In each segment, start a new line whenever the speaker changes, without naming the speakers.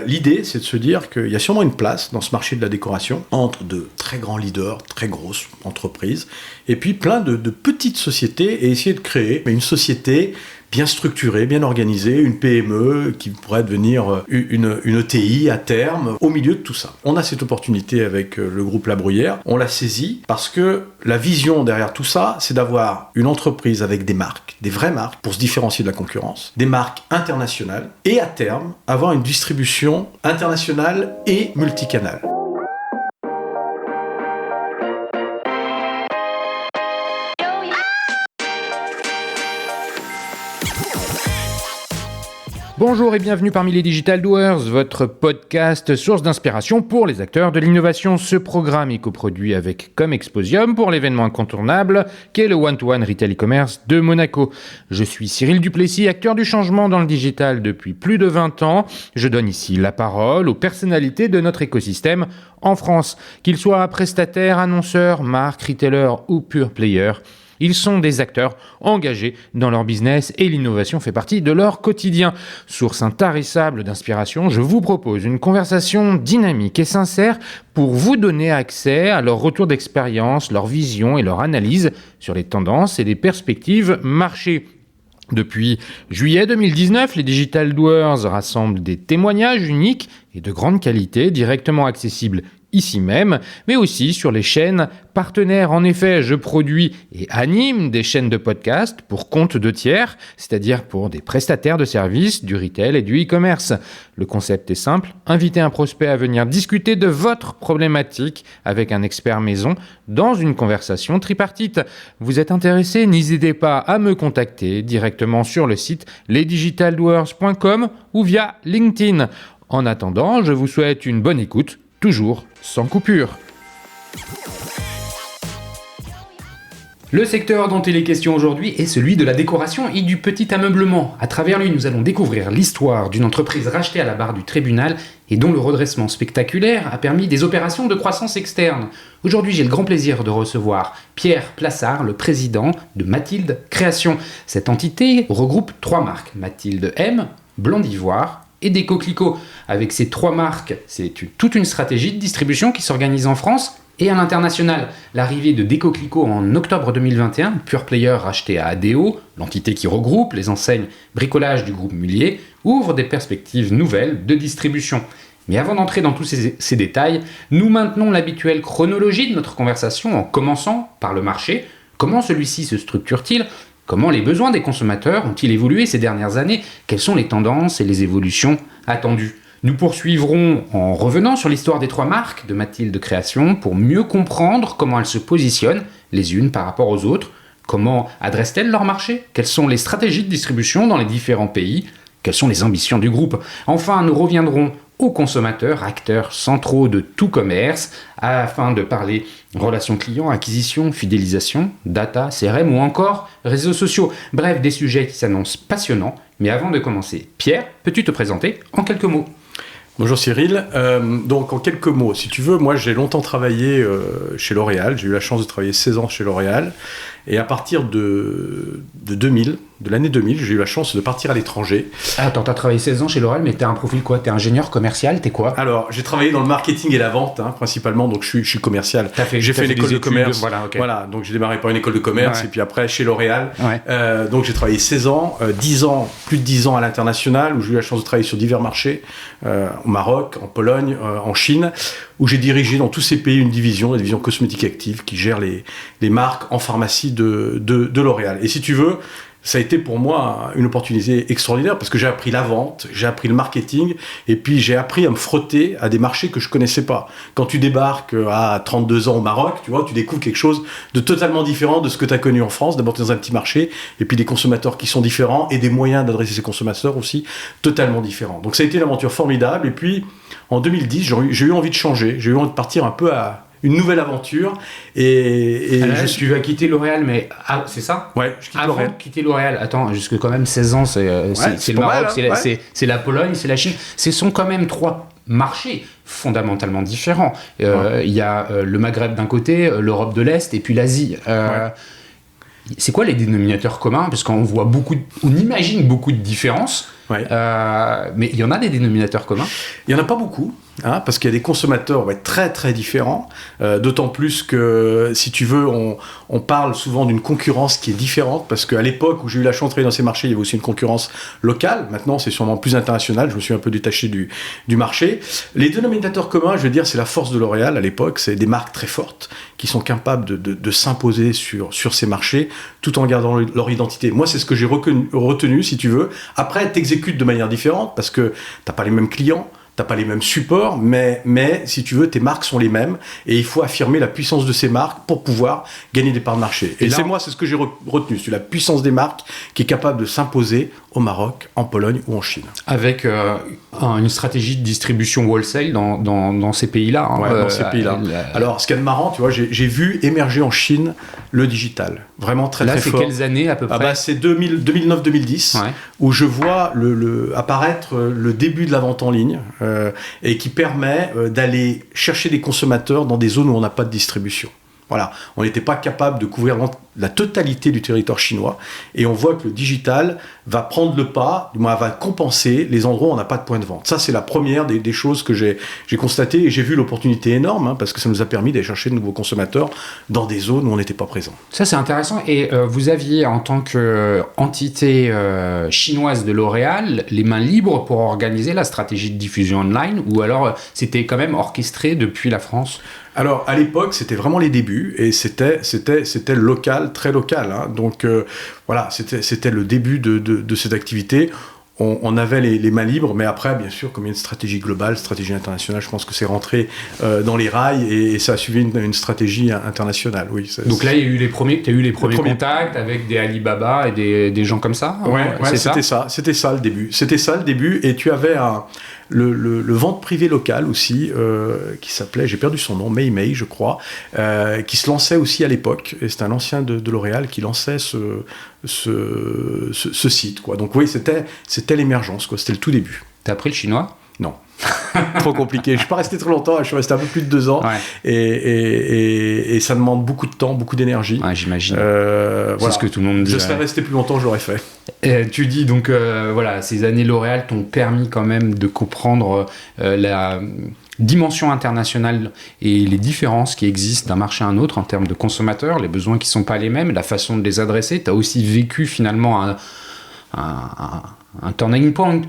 L'idée, c'est de se dire qu'il y a sûrement une place dans ce marché de la décoration entre de très grands leaders, très grosses entreprises, et puis plein de petites sociétés, et essayer de créer une société bien structurée, bien organisée, une PME qui pourrait devenir une ETI à terme, au milieu de tout ça. On a cette opportunité avec le groupe La Bruyère, on l'a saisie parce que la vision derrière tout ça, c'est d'avoir une entreprise avec des marques, des vraies marques, pour se différencier de la concurrence, des marques internationales, et à terme, avoir une distribution internationale et multicanale.
Bonjour et bienvenue parmi les Digital Doers, votre podcast source d'inspiration pour les acteurs de l'innovation. Ce programme est coproduit avec Comexposium pour l'événement incontournable qu'est le One-to-One Retail e-commerce de Monaco. Je suis Cyril Duplessis, acteur du changement dans le digital depuis plus de 20 ans. Je donne ici la parole aux personnalités de notre écosystème en France, qu'ils soient prestataires, annonceurs, marques, retailers ou pure players. Ils sont des acteurs engagés dans leur business et l'innovation fait partie de leur quotidien. Source intarissable d'inspiration, je vous propose une conversation dynamique et sincère pour vous donner accès à leur retour d'expérience, leur vision et leur analyse sur les tendances et les perspectives marché. Depuis juillet 2019, les Digital Doers rassemblent des témoignages uniques et de grande qualité directement accessibles ici même, mais aussi sur les chaînes partenaires. En effet, je produis et anime des chaînes de podcast pour compte de tiers, c'est-à-dire pour des prestataires de services, du retail et du e-commerce. Le concept est simple, inviter un prospect à venir discuter de votre problématique avec un expert maison dans une conversation tripartite. Vous êtes intéressé? N'hésitez pas à me contacter directement sur le site lesdigitaldoers.com ou via LinkedIn. En attendant, je vous souhaite une bonne écoute, toujours sans coupure. Le secteur dont il est question aujourd'hui est celui de la décoration et du petit ameublement. À travers lui, nous allons découvrir l'histoire d'une entreprise rachetée à la barre du tribunal et dont le redressement spectaculaire a permis des opérations de croissance externe. Aujourd'hui, j'ai le grand plaisir de recevoir Pierre Plassard, le président de Mathilde Création. Cette entité regroupe 3 marques, Mathilde M, Blanc d'Ivoire et des coquelicots. Avec ces 3 marques, c'est toute une stratégie de distribution qui s'organise en France et à l'international. L'arrivée de Décoquelicot en octobre 2021, pure player racheté à ADO, l'entité qui regroupe les enseignes bricolage du groupe Mullier, ouvre des perspectives nouvelles de distribution. Mais avant d'entrer dans tous ces détails, nous maintenons l'habituelle chronologie de notre conversation en commençant par le marché. Comment celui-ci se structure-t-il ? Comment les besoins des consommateurs ont-ils évolué ces dernières années ? Quelles sont les tendances et les évolutions attendues ? Nous poursuivrons en revenant sur l'histoire des 3 marques de Mathilde Création pour mieux comprendre comment elles se positionnent les unes par rapport aux autres. Comment adressent-elles leur marché ? Quelles sont les stratégies de distribution dans les différents pays ? Quelles sont les ambitions du groupe ? Enfin, nous reviendrons aux consommateurs, acteurs centraux de tout commerce, afin de parler relations clients, acquisition, fidélisation, data, CRM ou encore réseaux sociaux. Bref, des sujets qui s'annoncent passionnants. Mais avant de commencer, Pierre, peux-tu te présenter en quelques mots ?
Bonjour Cyril, donc en quelques mots, si tu veux, moi j'ai longtemps travaillé chez L'Oréal, j'ai eu la chance de travailler 16 ans chez L'Oréal, et à partir de l'année 2000, j'ai eu la chance de partir à l'étranger.
Attends, t'as travaillé 16 ans chez L'Oréal, mais t'es un profil quoi ? T'es ingénieur commercial, t'es quoi ?
Alors, j'ai travaillé dans le marketing et la vente, principalement, donc je suis commercial. J'ai fait une école de commerce, voilà, donc j'ai démarré par une école de commerce, et puis après chez L'Oréal. Donc j'ai travaillé 16 ans, 10 ans, plus de 10 ans à l'international, où j'ai eu la chance de travailler sur divers marchés, au Maroc, en Pologne, en Chine, où j'ai dirigé dans tous ces pays une division, la division cosmétique active, qui gère les marques en pharmacie de L'Oréal. Et si tu veux, ça a été pour moi une opportunité extraordinaire parce que j'ai appris la vente, j'ai appris le marketing et puis j'ai appris à me frotter à des marchés que je connaissais pas. Quand tu débarques à 32 ans au Maroc, tu vois, tu découvres quelque chose de totalement différent de ce que tu as connu en France. D'abord, tu es dans un petit marché et puis des consommateurs qui sont différents et des moyens d'adresser ces consommateurs aussi totalement différents. Donc ça a été une aventure formidable et puis en 2010, j'ai eu envie de changer, j'ai eu envie de partir un peu à une nouvelle aventure et
tu vas quitter L'Oréal, mais c'est ça ?
Ouais, je quitte L'Oréal.
Avant de quitter L'Oréal, attends, jusque quand même 16 ans, c'est le Maroc, c'est la Pologne, c'est la Chine. Ce sont quand même 3 marchés fondamentalement différents. Il y a le Maghreb d'un côté, l'Europe de l'Est et puis l'Asie. C'est quoi les dénominateurs communs ? Parce qu'on voit on imagine beaucoup de différences.
Ouais.
Mais il y en a des dénominateurs communs?
Il n'y en a pas beaucoup. Parce qu'il y a des consommateurs très très différents, d'autant plus que, si tu veux, on parle souvent d'une concurrence qui est différente, parce qu'à l'époque où j'ai eu la chance de travailler dans ces marchés, il y avait aussi une concurrence locale. Maintenant, c'est sûrement plus international. Je me suis un peu détaché du marché. Les dénominateurs communs, je veux dire, c'est la force de L'Oréal à l'époque. C'est des marques très fortes qui sont capables de s'imposer sur ces marchés tout en gardant leur identité. Moi, c'est ce que j'ai retenu, si tu veux. Après, t'exécutes de manière différente parce que t'as pas les mêmes clients. T'as pas les mêmes supports, mais si tu veux, tes marques sont les mêmes et il faut affirmer la puissance de ces marques pour pouvoir gagner des parts de marché. Et là, c'est ce que j'ai retenu, c'est la puissance des marques qui est capable de s'imposer au Maroc, en Pologne ou en Chine.
Avec une stratégie de distribution wholesale dans ces pays-là.
Dans ces pays-là. Alors, ce qu'il y a de marrant, tu vois, j'ai vu émerger en Chine le digital, vraiment très très fort.
Là, c'est quelles années à peu près?
C'est 2009-2010, où je vois apparaître le début de la vente en ligne. Et qui permet d'aller chercher des consommateurs dans des zones où on n'a pas de distribution. Voilà, on n'était pas capable de couvrir la totalité du territoire chinois, et on voit que le digital va prendre le pas, va compenser les endroits où on n'a pas de point de vente. Ça, c'est la première des choses que j'ai constatées, et j'ai vu l'opportunité énorme, parce que ça nous a permis d'aller chercher de nouveaux consommateurs dans des zones où on n'était pas présent.
Ça, c'est intéressant. Et vous aviez, en tant qu'entité chinoise de L'Oréal, les mains libres pour organiser la stratégie de diffusion online, ou alors c'était quand même orchestré depuis la France?
Alors, à l'époque, c'était vraiment les débuts, et c'était local, très local. Donc, voilà, c'était le début de cette activité. On avait les mains libres, mais après, bien sûr, comme il y a une stratégie globale, stratégie internationale, je pense que c'est rentré dans les rails, et ça a suivi une stratégie internationale. Oui,
donc là, tu as eu les premiers contacts avec des Alibaba et des gens comme ça?
Ouais, c'était ça le début. Et tu avais le vente privé local aussi, qui s'appelait, j'ai perdu son nom, Mei, je crois, qui se lançait aussi à l'époque, et c'était un ancien de L'Oréal qui lançait ce site, quoi. Donc oui, c'était l'émergence, quoi. C'était le tout début.
T'as appris le chinois?
Non. Trop compliqué. Je suis pas resté très longtemps, je suis resté un peu plus de 2 ans, et ça demande beaucoup de temps, beaucoup d'énergie.
Ouais, j'imagine. C'est ce que tout le monde dit.
Je serais resté plus longtemps, je l'aurais fait.
Tu dis donc, ces années L'Oréal t'ont permis quand même de comprendre la dimension internationale et les différences qui existent d'un marché à un autre en termes de consommateurs, les besoins qui sont pas les mêmes, la façon de les adresser. Tu as aussi vécu finalement un turning point,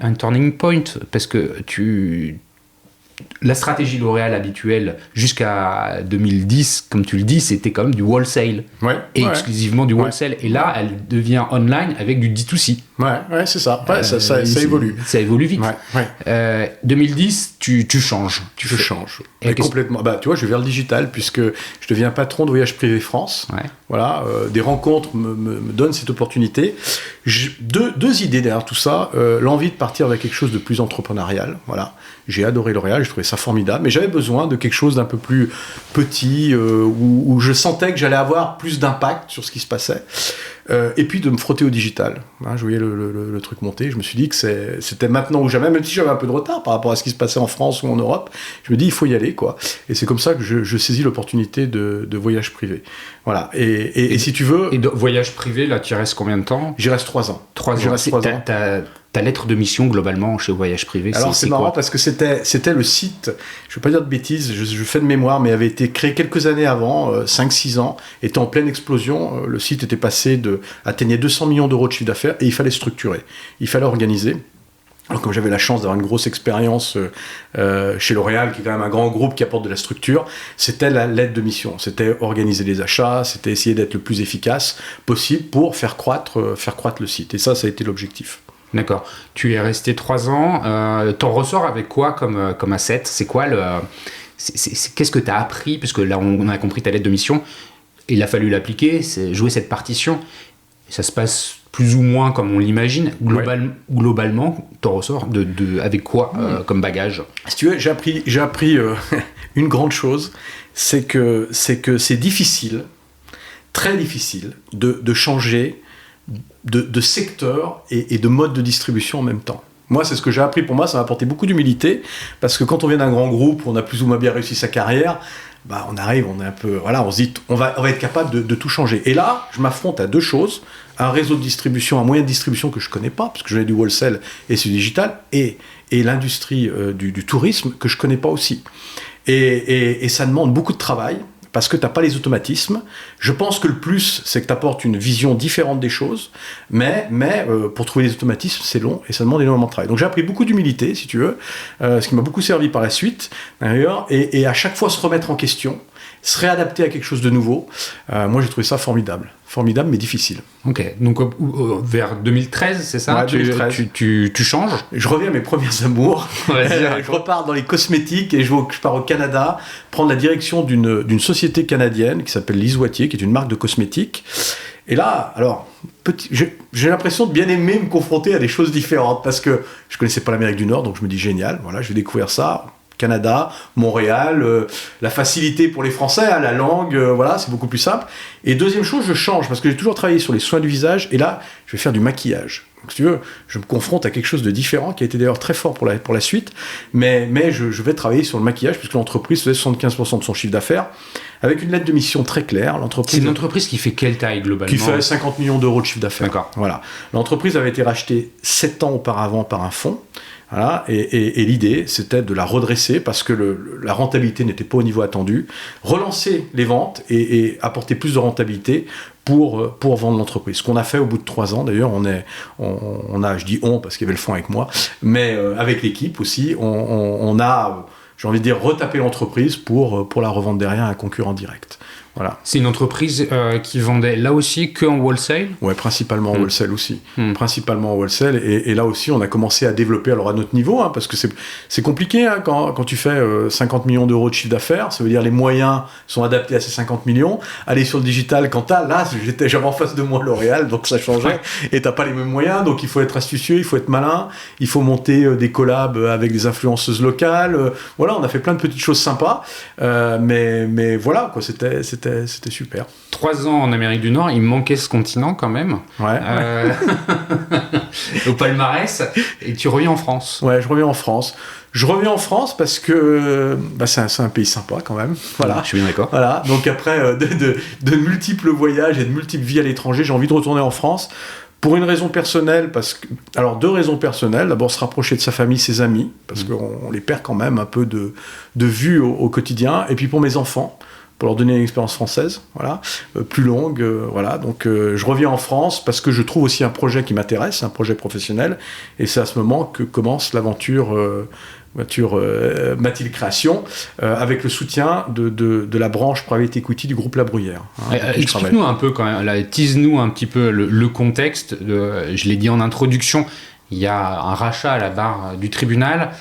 parce que la stratégie L'Oréal habituelle jusqu'à 2010, comme tu le dis, c'était quand même du wholesale, exclusivement du wholesale. Et là, elle devient online avec du D2C.
Ouais, c'est ça. Ça évolue.
Ça évolue vite. 2010, tu changes.
Je change. Et complètement. Tu vois, je vais vers le digital, puisque je deviens patron de Voyage Privé France. Voilà, des rencontres me donnent cette opportunité. Deux idées derrière tout ça. L'envie de partir vers quelque chose de plus entrepreneurial. Voilà. J'ai adoré L'Oréal, je trouvais ça formidable, mais j'avais besoin de quelque chose d'un peu plus petit, où je sentais que j'allais avoir plus d'impact sur ce qui se passait. Et puis de me frotter au digital. Je voyais le truc monter, je me suis dit que c'était maintenant ou jamais, même si j'avais un peu de retard par rapport à ce qui se passait en France ou en Europe, je me dis il faut y aller, quoi. Et c'est comme ça que je saisis l'opportunité de Voyage Privé. Voilà. Et si tu veux...
Et de Voyage Privé, là, tu restes combien de temps?
J'y reste 3 ans.
3 ans. Ta lettre de mission, globalement, chez Voyage Privé,
alors c'est marrant parce que c'était le site, je ne veux pas dire de bêtises, je fais de mémoire, mais avait été créé quelques années avant, 5-6 ans, était en pleine explosion. Le site était atteignait 200 millions d'euros de chiffre d'affaires, et il fallait structurer, il fallait organiser. Alors comme j'avais la chance d'avoir une grosse expérience chez L'Oréal, qui est quand même un grand groupe qui apporte de la structure, c'était la lettre de mission. C'était organiser les achats, c'était essayer d'être le plus efficace possible pour faire croître le site. Et ça a été l'objectif.
D'accord. Tu es resté 3 ans. T'en ressors avec quoi comme asset? C'est quoi qu'est-ce que tu as appris? Parce que là, on a compris ta lettre de mission. Il a fallu l'appliquer, jouer cette partition. Ça se passe plus ou moins comme on l'imagine. Globalement, t'en ressors avec quoi comme bagage? Si
tu veux, j'ai appris une grande chose, c'est que c'est difficile, très difficile, de changer de secteur et de mode de distribution en même temps. Moi, c'est ce que j'ai appris. Pour moi, ça m'a apporté beaucoup d'humilité, parce que quand on vient d'un grand groupe, on a plus ou moins bien réussi sa carrière, on arrive, on est un peu, on se dit, on va être capable de tout changer. Et là, je m'affronte à deux choses, un réseau de distribution, un moyen de distribution que je connais pas, parce que je venais du wholesale et c'est du digital, et l'industrie du tourisme que je connais pas aussi. Et ça demande beaucoup de travail, parce que tu n'as pas les automatismes. Je pense que le plus, c'est que tu apportes une vision différente des choses, mais pour trouver les automatismes, c'est long et ça demande énormément de travail. Donc j'ai appris beaucoup d'humilité, si tu veux, ce qui m'a beaucoup servi par la suite, d'ailleurs, et à chaque fois se remettre en question, se réadapter à quelque chose de nouveau. Moi, j'ai trouvé ça formidable, mais difficile.
Ok, donc vers 2013, c'est ça?
Ouais, 2013.
Tu changes?
Je reviens à mes premiers amours. Je repars dans les cosmétiques et je pars au Canada prendre la direction d'une société canadienne qui s'appelle Lise Wattier, qui est une marque de cosmétiques. Et là, alors, j'ai l'impression de bien aimer me confronter à des choses différentes parce que je connaissais pas l'Amérique du Nord, donc je me dis génial, je vais découvrir ça. Canada, Montréal, la facilité pour les Français, la langue, c'est beaucoup plus simple. Et deuxième chose, je change, parce que j'ai toujours travaillé sur les soins du visage, et là, je vais faire du maquillage. Donc, si tu veux, je me confronte à quelque chose de différent, qui a été d'ailleurs très fort pour la suite, mais je vais travailler sur le maquillage, puisque l'entreprise faisait 75% de son chiffre d'affaires, avec une lettre de mission très claire.
C'est une entreprise qui fait quelle taille, globalement?
Qui fait 50 millions d'euros de chiffre d'affaires.
D'accord.
Voilà. L'entreprise avait été rachetée 7 ans auparavant par un fonds. Voilà, et l'idée, c'était de la redresser parce que la rentabilité n'était pas au niveau attendu, relancer les ventes et apporter plus de rentabilité pour vendre l'entreprise. Ce qu'on a fait au bout de 3 ans, d'ailleurs, on a, je dis on parce qu'il y avait le fonds avec moi, mais avec l'équipe aussi, on a, j'ai envie de dire, retapé l'entreprise pour la revendre derrière à un concurrent direct. Voilà.
C'est une entreprise qui vendait là aussi qu'en wholesale?
Ouais, principalement en wholesale aussi. Principalement en wholesale. Et là aussi, on a commencé à développer, alors à notre niveau, parce que c'est compliqué quand tu fais 50 millions d'euros de chiffre d'affaires. Ça veut dire les moyens sont adaptés à ces 50 millions. Aller sur le digital, j'avais en face de moi L'Oréal, donc ça changeait. Et t'as pas les mêmes moyens, donc il faut être astucieux, il faut être malin, il faut monter des collabs avec des influenceuses locales. On a fait plein de petites choses sympas. Mais voilà, quoi, c'était super.
3 ans en Amérique du Nord, il me manquait ce continent quand même.
Ouais.
Au palmarès. Et tu reviens en France.
Ouais, je reviens en France. Je reviens en France parce que c'est un pays sympa quand même. Voilà.
Je suis bien d'accord.
Voilà. Donc après de multiples voyages et de multiples vies à l'étranger, j'ai envie de retourner en France. Pour une raison personnelle, deux raisons personnelles. D'abord, se rapprocher de sa famille, ses amis, parce qu'on les perd quand même un peu de vue au quotidien. Et puis pour mes enfants, pour leur donner une expérience française, plus longue, Donc je reviens en France parce que je trouve aussi un projet qui m'intéresse, un projet professionnel, et c'est à ce moment que commence l'aventure Mathilde Création, avec le soutien de la branche Private Equity du groupe La Bruyère.
Explique-nous un peu quand même, tease-nous un petit peu le contexte. Je l'ai dit en introduction, il y a un rachat à la barre du tribunal.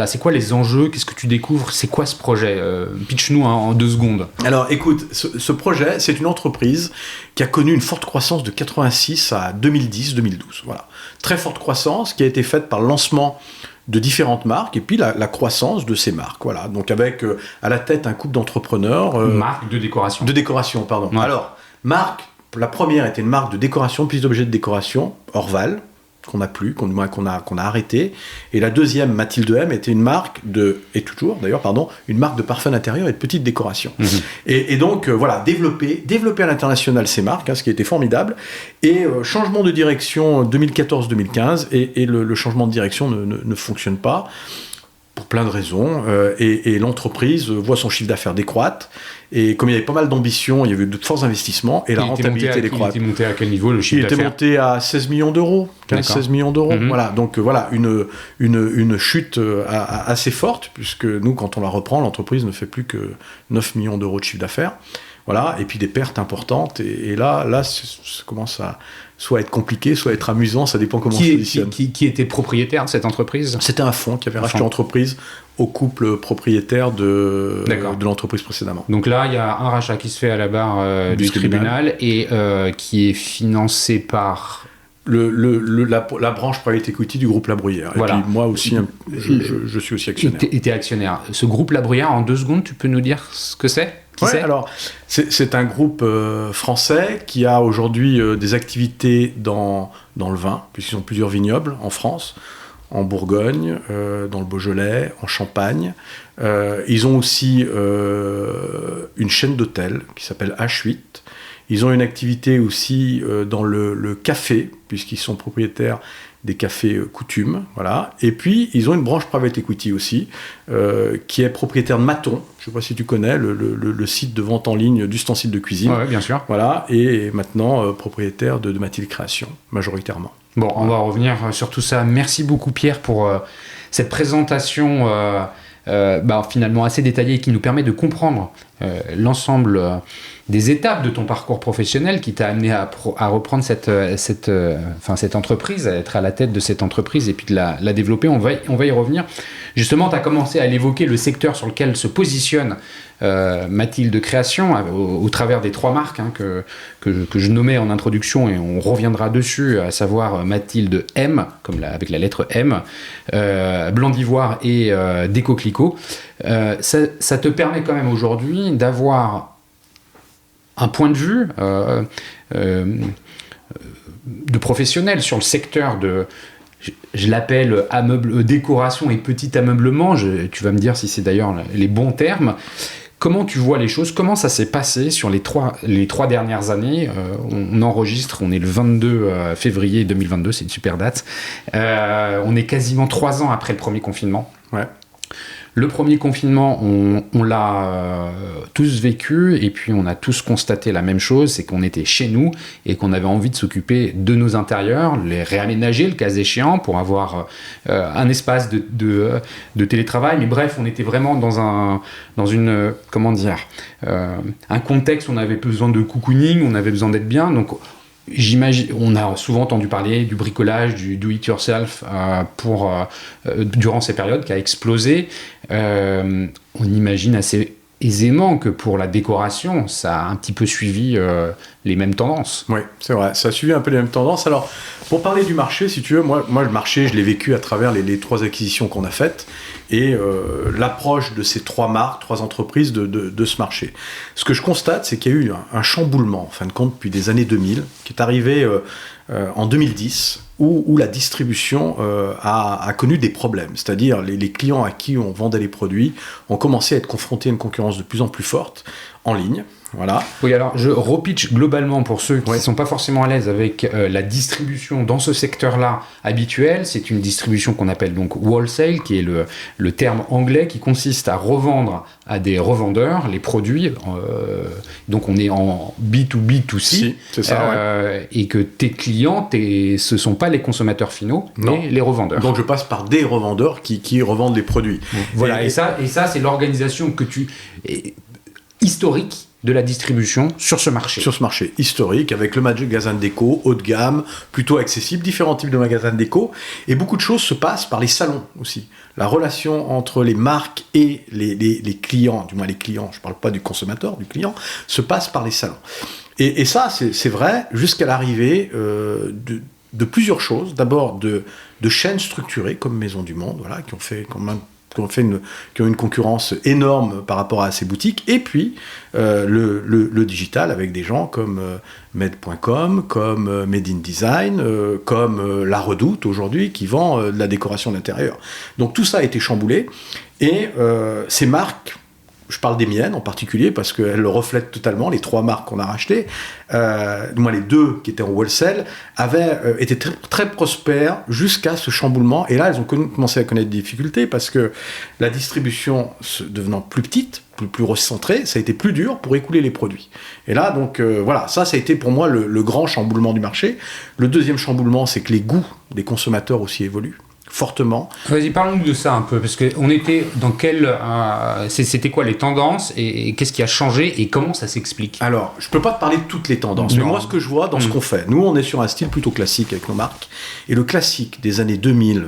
C'est quoi les enjeux? Qu'est-ce que tu découvres? C'est quoi ce projet? Pitch-nous en 2 secondes.
Alors écoute, ce projet, c'est une entreprise qui a connu une forte croissance de 86 à 2010-2012. Voilà. Très forte croissance qui a été faite par le lancement de différentes marques et puis la croissance de ces marques. Voilà. Donc avec à la tête un couple d'entrepreneurs.
Marque de décoration.
De décoration, pardon. Ouais. Alors, marque, la première était une marque de décoration, pièce d'objet de décoration, Orval, qu'on n'a plus, qu'on a arrêté. Et la deuxième, Mathilde M, était une marque une marque de parfum d'intérieur et de petites décorations. Et donc, développer à l'international ces marques, ce qui a été formidable. Et changement de direction 2014-2015, et le changement de direction ne fonctionne pas, pour plein de raisons, et l'entreprise voit son chiffre d'affaires décroître, et comme il y avait pas mal d'ambition, il y avait de forts investissements, et la rentabilité décroître.
Il était monté à quel niveau le chiffre d'affaires?
Il était monté à 16 millions d'euros, 15-16 millions d'euros, voilà, donc une chute assez forte, puisque nous, quand on la reprend, l'entreprise ne fait plus que 9 millions d'euros de chiffre d'affaires, voilà, et puis des pertes importantes, et là ça commence à soit être compliqué, soit être amusant, ça dépend comment on se positionne.
Qui était propriétaire de cette entreprise?
C'était un fonds qui avait racheté l'entreprise au couple propriétaire de l'entreprise précédemment.
Donc là, il y a un rachat qui se fait à la barre du tribunal et qui est financé par...
la branche Private Equity du groupe La Bruyère. Voilà. Et puis moi aussi, je suis aussi actionnaire.
Tu es actionnaire. Ce groupe La Bruyère, en 2 secondes, tu peux nous dire ce que c'est?
Alors, c'est un groupe français qui a aujourd'hui des activités dans le vin, puisqu'ils ont plusieurs vignobles en France, en Bourgogne, dans le Beaujolais, en Champagne. Ils ont aussi une chaîne d'hôtels qui s'appelle H8. Ils ont une activité aussi dans le café, puisqu'ils sont propriétaires des cafés Coutume, voilà. Et puis, ils ont une branche private equity aussi, qui est propriétaire de Maton. Je ne sais pas si tu connais, le site de vente en ligne d'ustensiles de cuisine.
Oui, bien sûr.
Voilà, et maintenant propriétaire de Mathilde Création, majoritairement.
Bon, on va revenir sur tout ça. Merci beaucoup, Pierre, pour cette présentation finalement assez détaillée qui nous permet de comprendre l'ensemble des étapes de ton parcours professionnel qui t'a amené à reprendre cette entreprise, à être à la tête de cette entreprise et puis de la développer. On va y revenir. Justement, tu as commencé à l'évoquer, le secteur sur lequel se positionne Mathilde Création au travers des 3 marques que je nommais en introduction, et on reviendra dessus, à savoir Mathilde M, avec la lettre M, Blanc d'Ivoire et Déco-Clicquot. Ça te permet quand même aujourd'hui d'avoir un point de vue de professionnel sur le secteur de, je l'appelle décoration et petit ameublement. Tu vas me dire si c'est d'ailleurs les bons termes. Comment tu vois les choses? Comment ça s'est passé sur les trois dernières années? On enregistre, on est le 22 février 2022, c'est une super date. On est quasiment 3 ans après le premier confinement.
Ouais.
Le premier confinement, on l'a tous vécu, et puis on a tous constaté la même chose, c'est qu'on était chez nous et qu'on avait envie de s'occuper de nos intérieurs, les réaménager le cas échéant pour avoir un espace de télétravail. Mais bref, on était vraiment dans un contexte où on avait besoin de cocooning, on avait besoin d'être bien. Donc j'imagine, on a souvent entendu parler du bricolage, du do-it-yourself durant ces périodes qui a explosé. On imagine assez aisément que pour la décoration, ça a un petit peu suivi les mêmes tendances.
Oui, c'est vrai, ça a suivi un peu les mêmes tendances. Alors, pour parler du marché, si tu veux, moi le marché, je l'ai vécu à travers les 3 acquisitions qu'on a faites et l'approche de ces 3 marques, 3 entreprises de ce marché. Ce que je constate, c'est qu'il y a eu un chamboulement, en fin de compte, depuis des années 2000, qui est arrivé en 2010, où la distribution a connu des problèmes. C'est-à-dire les clients à qui on vendait les produits ont commencé à être confrontés à une concurrence de plus en plus forte en ligne. Voilà.
Oui, alors je repitch globalement pour ceux qui ne sont pas forcément à l'aise avec la distribution dans ce secteur-là habituel. C'est une distribution qu'on appelle donc wholesale, qui est le terme anglais qui consiste à revendre à des revendeurs les produits. Donc on est en B2B2C.
Si, c'est ça, ouais.
Et que tes clients, ce ne sont pas les consommateurs finaux, mais les revendeurs.
Donc je passe par des revendeurs qui revendent les produits.
Voilà, et ça c'est l'organisation historique de la distribution sur ce marché.
Sur ce marché historique, avec le magasin de déco, haut de gamme, plutôt accessible, différents types de magasins de déco, et beaucoup de choses se passent par les salons aussi. La relation entre les marques et les clients, du moins les clients, je ne parle pas du consommateur, du client, se passe par les salons. Et ça, c'est vrai, jusqu'à l'arrivée de plusieurs choses. D'abord, de chaînes structurées, comme Maison du Monde, voilà, qui ont une concurrence énorme par rapport à ces boutiques, et puis le digital avec des gens comme Med.com, comme Made in Design, comme La Redoute aujourd'hui qui vend de la décoration d'intérieur. Donc tout ça a été chamboulé, et ces marques, je parle des miennes en particulier parce qu'elles le reflètent totalement, les 3 marques qu'on a rachetées, moi les 2 qui étaient en wholesale, avaient été très, très prospères jusqu'à ce chamboulement, et là elles ont commencé à connaître des difficultés parce que la distribution devenant plus petite, plus recentrée, ça a été plus dur pour écouler les produits. Et là donc voilà, ça a été pour moi le grand chamboulement du marché. Le deuxième chamboulement, c'est que les goûts des consommateurs aussi évoluent fortement.
Vas-y, parlons-nous de ça un peu, parce qu'on était dans c'était quoi les tendances, et qu'est-ce qui a changé, et comment ça s'explique?
Alors, je peux pas te parler de toutes les tendances, mais moi, ce que je vois dans ce qu'on fait, nous, on est sur un style plutôt classique avec nos marques, et le classique des années 2000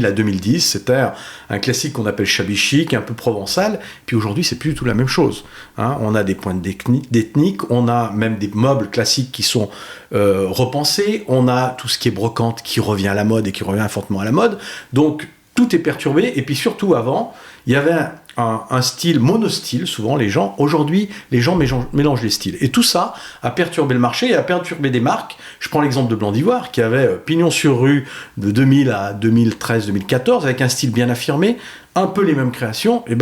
à 2010, c'était un classique qu'on appelle shabby chic, un peu provençal, puis aujourd'hui, c'est plus du tout la même chose. Hein, on a des pointes d'ethnique, on a même des meubles classiques qui sont repensés, on a tout ce qui est brocante qui revient à la mode et qui revient fortement à la mode, donc tout est perturbé. Et puis surtout avant, il y avait un style monostyle, souvent aujourd'hui les gens mélangent les styles. Et tout ça a perturbé le marché et a perturbé des marques. Je prends l'exemple de Blanc d'Ivoire, qui avait pignon sur rue de 2000 à 2013-2014, avec un style bien affirmé, un peu les mêmes créations. Et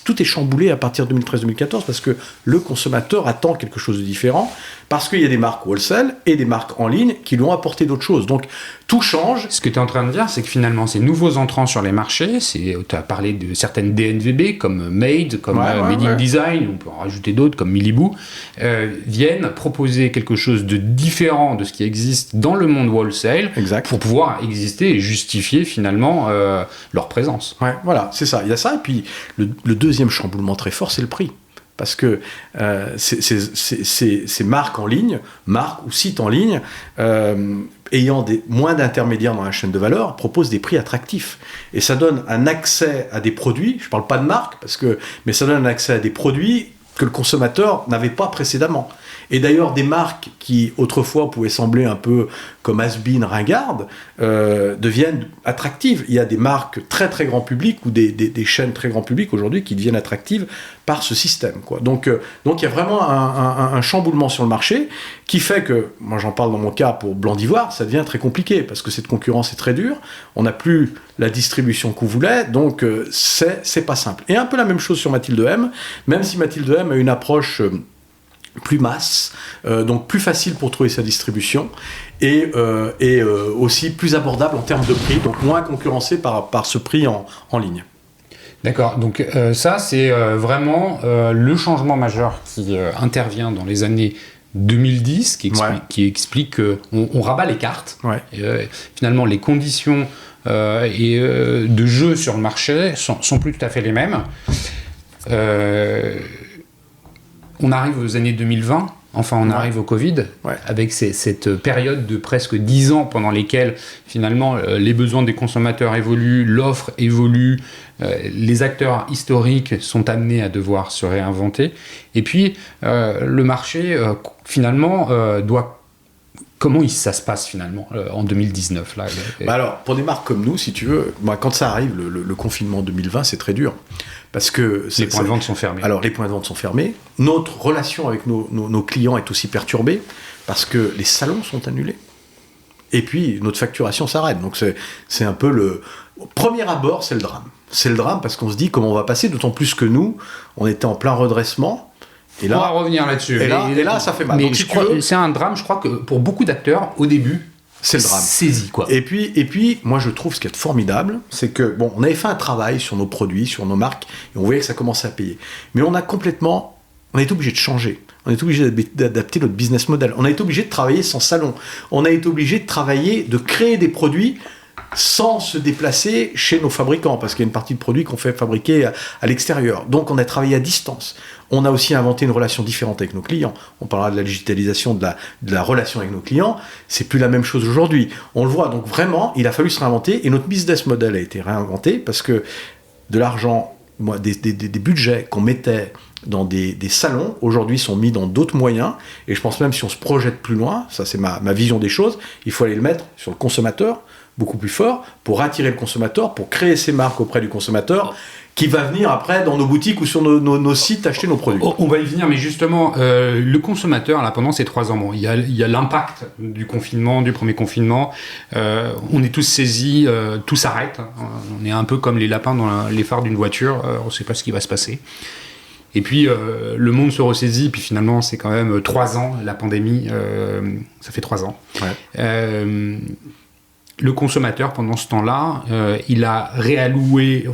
tout est chamboulé à partir de 2013-2014, parce que le consommateur attend quelque chose de différent, parce qu'il y a des marques wholesale et des marques en ligne qui lui ont apporté d'autres choses. Donc tout change.
Ce que tu es en train de dire, c'est que finalement, ces nouveaux entrants sur les marchés, tu as parlé de certaines DNVB comme Made, comme Made in Design, on peut en rajouter d'autres comme Milibou, viennent proposer quelque chose de différent de ce qui existe dans le monde wholesale, pour pouvoir exister et justifier finalement leur présence.
Ouais, voilà, c'est ça. Il y a ça, et puis le deuxième chamboulement très fort, c'est le prix. Parce que ces marques en ligne, marques ou sites en ligne, ayant moins d'intermédiaires dans la chaîne de valeur, proposent des prix attractifs. Et ça donne un accès à des produits, je ne parle pas de marque, mais ça donne un accès à des produits que le consommateur n'avait pas précédemment. Et d'ailleurs, des marques qui, autrefois, pouvaient sembler un peu comme has-been, ringardes, deviennent attractives. Il y a des marques très, très grand public ou des chaînes très grand public aujourd'hui qui deviennent attractives par ce système, quoi. Donc, il y a vraiment un chamboulement sur le marché qui fait que, moi j'en parle dans mon cas pour Blanc d'Ivoire, ça devient très compliqué parce que cette concurrence est très dure. On n'a plus la distribution qu'on voulait, donc c'est pas simple. Et un peu la même chose sur Mathilde M, même si Mathilde M a une approche plus masse, donc plus facile pour trouver sa distribution et aussi plus abordable en termes de prix, donc moins concurrencé par ce prix en ligne.
D'accord, donc ça c'est vraiment le changement majeur qui intervient dans les années 2010, qui explique qu'on rabat les cartes. Finalement, les conditions de jeu sur le marché sont plus tout à fait les mêmes. On arrive aux années 2020, on arrive au Covid, avec cette période de presque 10 ans pendant lesquelles, finalement, les besoins des consommateurs évoluent, l'offre évolue, les acteurs historiques sont amenés à devoir se réinventer. Et puis, le marché, finalement, doit... Comment ça se passe, finalement, en 2019 là,
alors, pour des marques comme nous, si tu veux, quand ça arrive, le confinement 2020, c'est très dur. Parce que
les points de vente sont fermés.
Alors, les points de vente sont fermés. Notre relation avec nos clients est aussi perturbée parce que les salons sont annulés. Et puis, notre facturation s'arrête. Donc, c'est un peu le... Au premier abord, c'est le drame. C'est le drame parce qu'on se dit comment on va passer, d'autant plus que nous, on était en plein redressement.
Et là, on va revenir là-dessus.
Et là, ça fait mal.
Mais donc, c'est un drame, je crois que pour beaucoup d'acteurs, au début...
C'est le drame.
Saisi, quoi.
Et puis, moi, je trouve ce qui est formidable, c'est que, on avait fait un travail sur nos produits, sur nos marques, et on voyait que ça commençait à payer. Mais on est obligé de changer. On est obligé d'adapter notre business model. On a été obligé de travailler sans salon. On a été obligé de créer des produits sans se déplacer chez nos fabricants, parce qu'il y a une partie de produits qu'on fait fabriquer à l'extérieur. Donc, on a travaillé à distance. On a aussi inventé une relation différente avec nos clients. On parlera de la digitalisation de la relation avec nos clients. C'est plus la même chose aujourd'hui. On le voit. Donc, vraiment, il a fallu se réinventer. Et notre business model a été réinventé parce que de l'argent, des budgets qu'on mettait dans des salons, aujourd'hui sont mis dans d'autres moyens. Et je pense même si on se projette plus loin, ça c'est ma vision des choses, il faut aller le mettre sur le consommateur, beaucoup plus fort, pour attirer le consommateur, pour créer ces marques auprès du consommateur, qui va venir après dans nos boutiques ou sur nos sites acheter nos produits.
On va y venir, mais justement, le consommateur, là, pendant ces 3 ans, il y a l'impact du confinement, du premier confinement. On est tous saisis, tout s'arrête. On est un peu comme les lapins dans les phares d'une voiture, on ne sait pas ce qui va se passer. Et puis, le monde se ressaisit, puis finalement, c'est quand même 3 ans, la pandémie, ça fait 3 ans. Le consommateur, pendant ce temps-là, il a réalloué,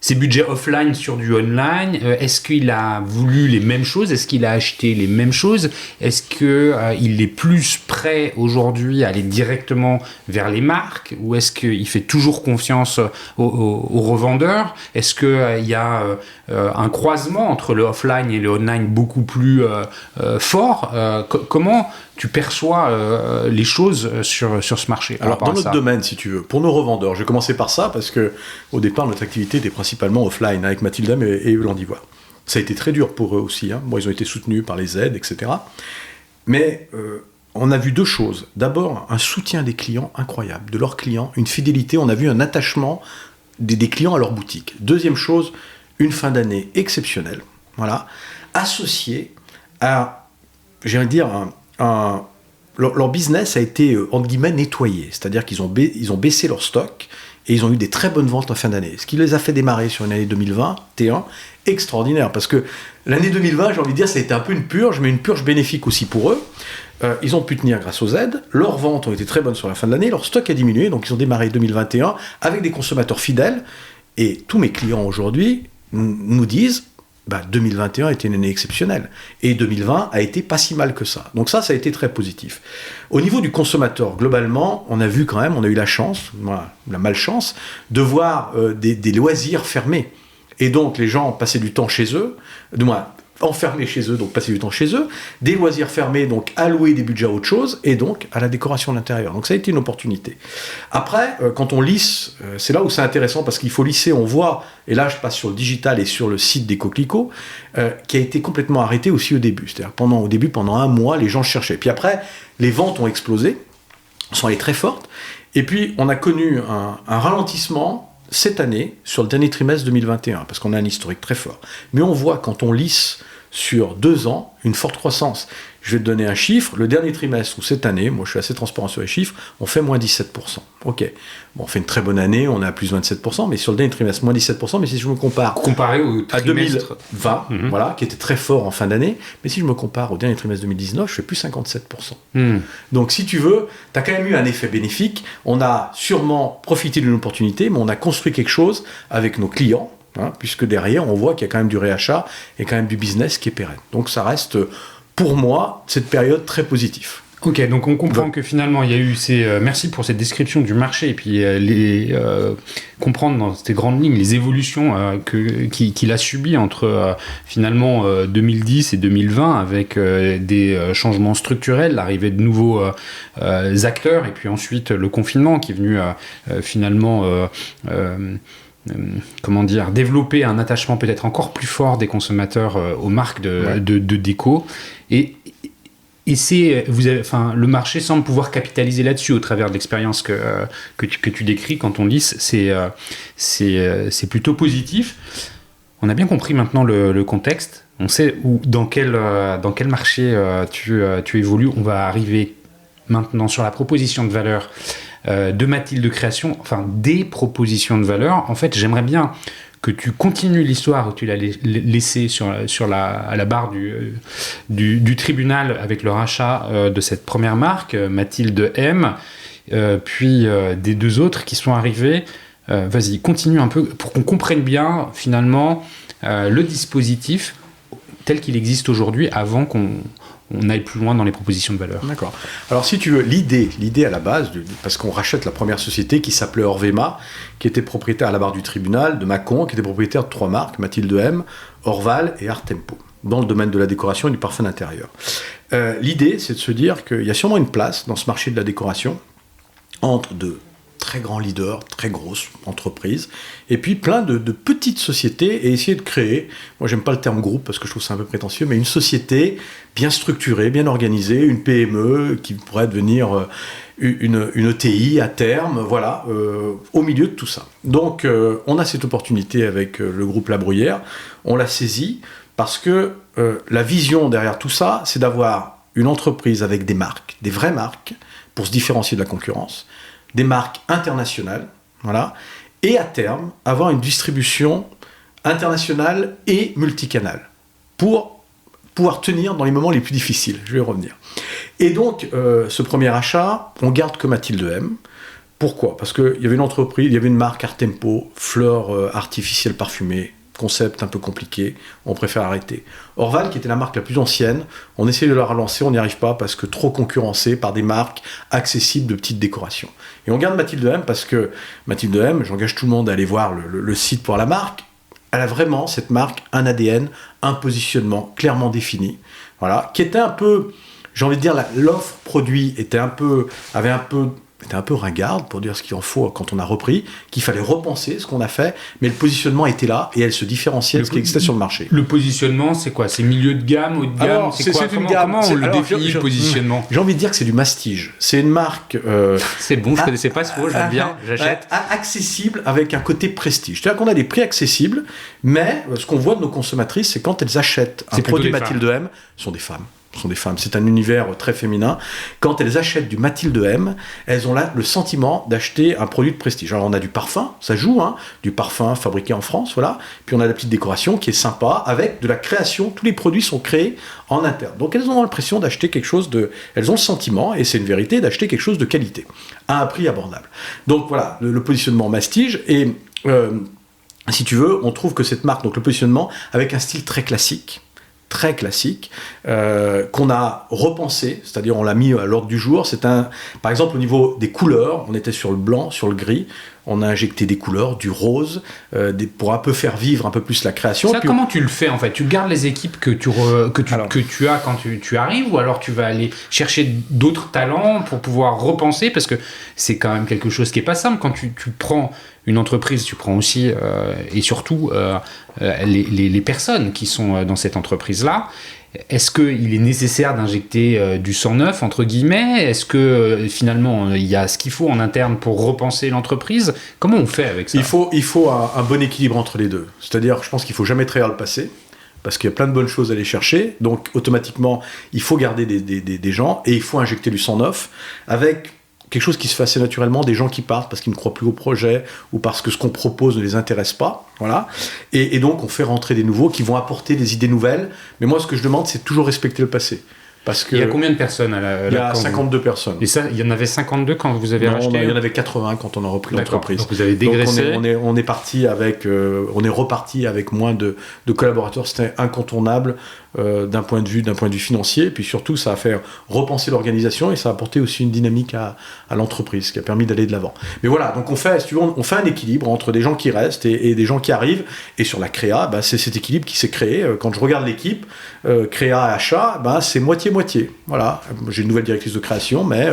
ses budgets offline sur du online. Est-ce qu'il a voulu les mêmes choses? Est-ce qu'il a acheté les mêmes choses? Est-ce qu'il est plus prêt aujourd'hui à aller directement vers les marques? Ou est-ce qu'il fait toujours confiance aux revendeurs? Est-ce qu'il y a un croisement entre le offline et le online beaucoup plus fort? Comment tu perçois les choses sur ce marché?
Alors, dans notre domaine, si tu veux, pour nos revendeurs, je vais commencer par ça, parce qu'au départ, notre activité était principalement offline, avec Mathilde M et Blanc d'Ivoire. Ça a été très dur pour eux aussi. Bon, ils ont été soutenus par les aides, etc. Mais on a vu 2 choses. D'abord, un soutien des clients incroyable, de leurs clients, une fidélité. On a vu un attachement des clients à leur boutique. Deuxième chose, une fin d'année exceptionnelle, voilà, associée à, j'ai envie de dire, leur business a été, entre guillemets, nettoyé. C'est-à-dire qu'ils ont baissé leur stock et ils ont eu des très bonnes ventes en fin d'année. Ce qui les a fait démarrer sur une année 2021 extraordinaire. Parce que l'année 2020, j'ai envie de dire, ça a été un peu une purge, mais une purge bénéfique aussi pour eux. Ils ont pu tenir grâce aux aides. Leurs ventes ont été très bonnes sur la fin de l'année. Leur stock a diminué. Donc, ils ont démarré 2021 avec des consommateurs fidèles. Et tous mes clients aujourd'hui nous disent 2021 était une année exceptionnelle. Et 2020 a été pas si mal que ça. Donc ça a été très positif. Au niveau du consommateur, globalement, on a vu quand même, on a eu la chance, la malchance, de voir des loisirs fermés. Et donc les gens passaient du temps chez eux, du moins enfermés chez eux, donc passer du temps chez eux, des loisirs fermés, donc allouer des budgets à autre chose, et donc à la décoration de l'intérieur. Donc ça a été une opportunité. Après, quand on lisse, c'est là où c'est intéressant, parce qu'il faut lisser, on voit, et là je passe sur le digital et sur le site des Coquelicots, qui a été complètement arrêté aussi au début. C'est-à-dire pendant un mois, les gens cherchaient. Puis après, les ventes ont explosé, sont allées très fortes, et puis on a connu un ralentissement cette année, sur le dernier trimestre 2021, parce qu'on a un historique très fort. Mais on voit, quand on lisse sur 2 ans, une forte croissance. Je vais te donner un chiffre. Le dernier trimestre, ou cette année, moi je suis assez transparent sur les chiffres, on fait moins 17%. Ok. Bon, on fait une très bonne année, on est à plus 27%, mais sur le dernier trimestre, moins 17%. Mais si je me compare
comparé au
à 2020, voilà, qui était très fort en fin d'année, mais si je me compare au dernier trimestre 2019, je fais plus 57%. Donc si tu veux, tu as quand même eu un effet bénéfique. On a sûrement profité d'une opportunité, mais on a construit quelque chose avec nos clients, puisque derrière, on voit qu'il y a quand même du réachat et quand même du business qui est pérenne. Donc ça reste, pour moi, cette période très positive.
Ok, donc on comprend que finalement, il y a eu merci pour cette description du marché, et puis comprendre dans ces grandes lignes les évolutions qu'il a subies entre finalement 2010 et 2020, avec des changements structurels, l'arrivée de nouveaux acteurs, et puis ensuite le confinement qui est venu finalement... développer un attachement peut-être encore plus fort des consommateurs aux marques de déco. Et le marché semble pouvoir capitaliser là-dessus au travers de l'expérience que tu décris quand on lisse. C'est plutôt positif. On a bien compris maintenant le contexte. On sait dans quel marché tu évolues. On va arriver maintenant sur la proposition de valeur de Mathilde Création, enfin des propositions de valeur. En fait, j'aimerais bien que tu continues l'histoire où tu l'as laissé à la barre du tribunal avec le rachat de cette première marque, Mathilde M, puis des 2 autres qui sont arrivés. Vas-y, continue un peu pour qu'on comprenne bien finalement le dispositif tel qu'il existe aujourd'hui avant qu'on aille plus loin dans les propositions de valeur.
D'accord. Alors si tu veux, l'idée à la base, parce qu'on rachète la première société qui s'appelait Orvema, qui était propriétaire à la barre du tribunal de Mâcon, qui était propriétaire de 3 marques, Mathilde M, Orval et Art Tempo, dans le domaine de la décoration et du parfum d'intérieur. L'idée, c'est de se dire qu'il y a sûrement une place dans ce marché de la décoration entre de très grands leaders, très grosses entreprises, et puis plein de petites sociétés, et essayer de créer, moi j'aime pas le terme groupe parce que je trouve ça un peu prétentieux, mais une société bien structurée, bien organisée, une PME qui pourrait devenir une ETI à terme, voilà, au milieu de tout ça. Donc on a cette opportunité avec le groupe La Bruyère, on l'a saisie parce que la vision derrière tout ça, c'est d'avoir une entreprise avec des marques, des vraies marques, pour se différencier de la concurrence, des marques internationales, voilà, et à terme, avoir une distribution internationale et multicanale pour pouvoir tenir dans les moments les plus difficiles. Je vais y revenir. Et donc, ce premier achat, on garde que Mathilde M. Pourquoi ? Parce qu'il y avait une entreprise, il y avait une marque Art Tempo, fleurs artificielles parfumées, concept un peu compliqué, on préfère arrêter. Orval, qui était la marque la plus ancienne, on essaie de la relancer, on n'y arrive pas parce que trop concurrencée par des marques accessibles de petites décorations. Et on garde Mathilde M parce que Mathilde M, j'engage tout le monde à aller voir le site pour la marque, elle a vraiment, cette marque, un ADN, un positionnement clairement défini, voilà, qui était un peu, j'ai envie de dire, l'offre produit avait un peu était un peu ringarde, pour dire ce qu'il en faut quand on a repris, qu'il fallait repenser ce qu'on a fait, mais le positionnement était là et elle se différenciait de ce qui existait sur le marché.
Le positionnement, c'est quoi? C'est milieu de gamme, haut de gamme?
Alors, c'est quoi? Comment
on le définit, le positionnement?
J'ai envie de dire que c'est du mastige. C'est une marque...
c'est bon, je ne connaissais pas ce mot, j'aime bien, j'achète.
Accessible avec un côté prestige. C'est-à-dire qu'on a des prix accessibles, mais ce qu'on voit de nos consommatrices, c'est quand elles achètent un produit Mathilde M, ce sont des femmes. C'est un univers très féminin. Quand elles achètent du Mathilde M, elles ont là le sentiment d'acheter un produit de prestige. Alors on a du parfum, ça joue, du parfum fabriqué en France, voilà. Puis on a la petite décoration qui est sympa, avec de la création. Tous les produits sont créés en interne. Donc elles ont l'impression d'acheter quelque chose de... Elles ont le sentiment, et c'est une vérité, d'acheter quelque chose de qualité, à un prix abordable. Donc voilà, le positionnement mastige. Et si tu veux, on trouve que cette marque, donc le positionnement, avec un style très classique, qu'on a repensé, c'est-à-dire on l'a mis à l'ordre du jour. Par exemple, au niveau des couleurs, on était sur le blanc, sur le gris, on a injecté des couleurs, du rose, pour un peu faire vivre un peu plus la création.
Ça, comment tu le fais en fait? Tu gardes les équipes que tu as quand tu arrives, ou alors tu vas aller chercher d'autres talents pour pouvoir repenser, parce que c'est quand même quelque chose qui n'est pas simple. Quand tu prends une entreprise, tu prends aussi et surtout les personnes qui sont dans cette entreprise-là. Est-ce qu'il est nécessaire d'injecter du sang neuf, entre guillemets? Est-ce que finalement il y a ce qu'il faut en interne pour repenser l'entreprise? Comment on fait avec ça?
Il faut un bon équilibre entre les deux. C'est-à-dire, je pense qu'il ne faut jamais trahir le passé, parce qu'il y a plein de bonnes choses à aller chercher. Donc automatiquement, il faut garder des gens, et il faut injecter du sang neuf, avec quelque chose qui se fait assez naturellement, des gens qui partent parce qu'ils ne croient plus au projet, ou parce que ce qu'on propose ne les intéresse pas, voilà. Et donc on fait rentrer des nouveaux qui vont apporter des idées nouvelles. Mais moi, ce que je demande, c'est toujours respecter le passé. Parce que
il y a combien de personnes
Il y a 52 personnes.
Et ça, il y en avait 52 quand vous avez racheté?
Il y en avait 80 quand on a repris l'entreprise.
Donc vous avez dégraissé.
Donc on est reparti avec moins de collaborateurs. C'était incontournable d'un point de vue financier. Et puis surtout, ça a fait repenser l'organisation, et ça a apporté aussi une dynamique à l'entreprise, qui a permis d'aller de l'avant. Mais voilà, donc on fait un équilibre entre des gens qui restent et des gens qui arrivent. Et sur la créa, c'est cet équilibre qui s'est créé. Quand je regarde l'équipe, créa et achat, c'est moitié-moitié. Voilà, j'ai une nouvelle directrice de création, mais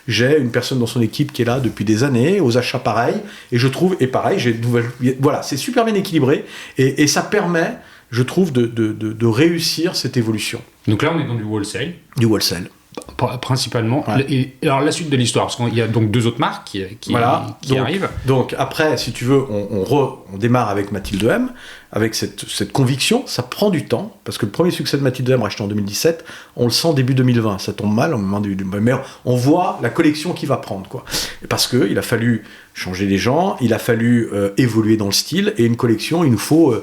j'ai une personne dans son équipe qui est là depuis des années, aux achats pareil, et je trouve, et pareil, j'ai une nouvelle... Voilà, c'est super bien équilibré, et ça permet, je trouve, de réussir cette évolution.
Donc là, on est dans du wholesale.
Du wholesale.
Principalement. Ouais. Et alors la suite de l'histoire, parce qu'il y a donc 2 autres marques qui arrivent.
Donc après, si tu veux, on démarre avec Mathilde M, avec cette conviction. Ça prend du temps, parce que le premier succès de Mathilde M, racheté en 2017, on le sent début 2020. Ça tombe mal au moment du... Mais on voit la collection qui va prendre, quoi. Parce qu'il a fallu changer les gens, il a fallu évoluer dans le style, et une collection, il nous faut...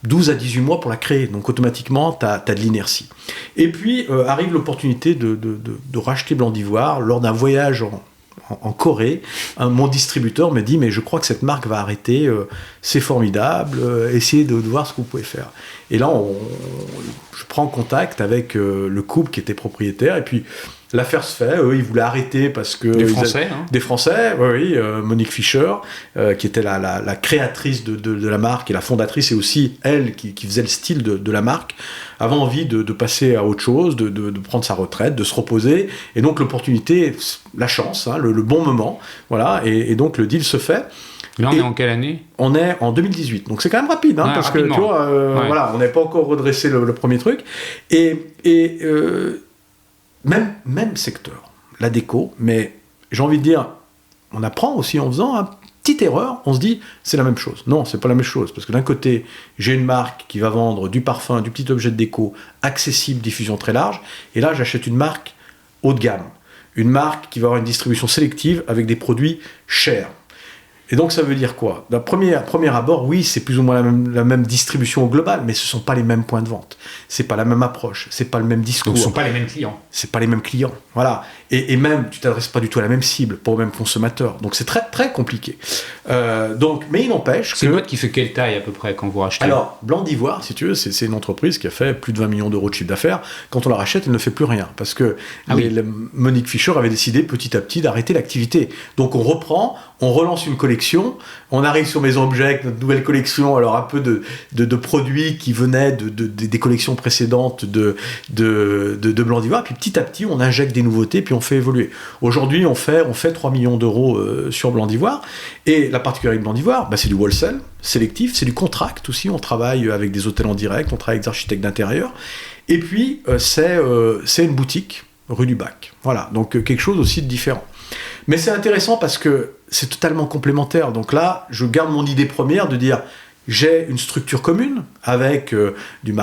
12 à 18 mois pour la créer, donc automatiquement, tu as de l'inertie. Et puis, arrive l'opportunité de racheter Blanc d'Ivoire lors d'un voyage en Corée. Mon distributeur me dit, mais je crois que cette marque va arrêter, c'est formidable, essayez de voir ce que vous pouvez faire. Et là, je prends contact avec le couple qui était propriétaire, et puis l'affaire se fait. Eux, ils voulaient arrêter parce que...
Des Français,
Des Français, oui. Monique Fischer, qui était la créatrice de la marque et la fondatrice, et aussi elle qui faisait le style de la marque, avait envie de passer à autre chose, de prendre sa retraite, de se reposer. Et donc l'opportunité, la chance, le bon moment, voilà. Et donc le deal se fait.
Là, on est en quelle année?
On est en 2018. Donc c'est quand même rapide, parce rapidement. Que tu vois, voilà, on n'a pas encore redressé le premier truc. Même secteur, la déco, mais j'ai envie de dire, on apprend aussi en faisant une petite erreur, on se dit, c'est la même chose. Non, c'est pas la même chose, parce que d'un côté, j'ai une marque qui va vendre du parfum, du petit objet de déco, accessible, diffusion très large, et là, j'achète une marque haut de gamme, une marque qui va avoir une distribution sélective avec des produits chers. Et donc ça veut dire quoi? D'un premier abord, oui, c'est plus ou moins la même distribution au global, mais ce ne sont pas les mêmes points de vente. C'est pas la même approche, c'est pas le même discours.
Donc ce ne sont pas les mêmes clients.
C'est pas les mêmes clients, voilà. Et même, tu t'adresses pas du tout à la même cible, pas au même consommateur. Donc c'est très très compliqué. Mais il n'empêche que...
C'est une boîte qui fait quelle taille à peu près quand vous rachetez?
Alors, Blanc d'Ivoire, si tu veux, c'est une entreprise qui a fait plus de 20 millions d'euros de chiffre d'affaires. Quand on la rachète, elle ne fait plus rien, parce que Monique Fischer avait décidé petit à petit d'arrêter l'activité. Donc on relance une collection collection. On arrive sur Maison Object, notre nouvelle collection, alors un peu de produits qui venaient des collections précédentes de Blanc d'Ivoire. Puis petit à petit, on injecte des nouveautés, puis on fait évoluer. Aujourd'hui, on fait 3 millions d'euros sur Blanc d'Ivoire. Et la particularité de Blanc d'Ivoire, c'est du wholesale, sélectif, c'est du contract aussi. On travaille avec des hôtels en direct, on travaille avec des architectes d'intérieur. Et puis, c'est une boutique rue du Bac. Voilà, donc quelque chose aussi de différent. Mais c'est intéressant parce que c'est totalement complémentaire. Donc là, je garde mon idée première de dire j'ai une structure commune avec pas du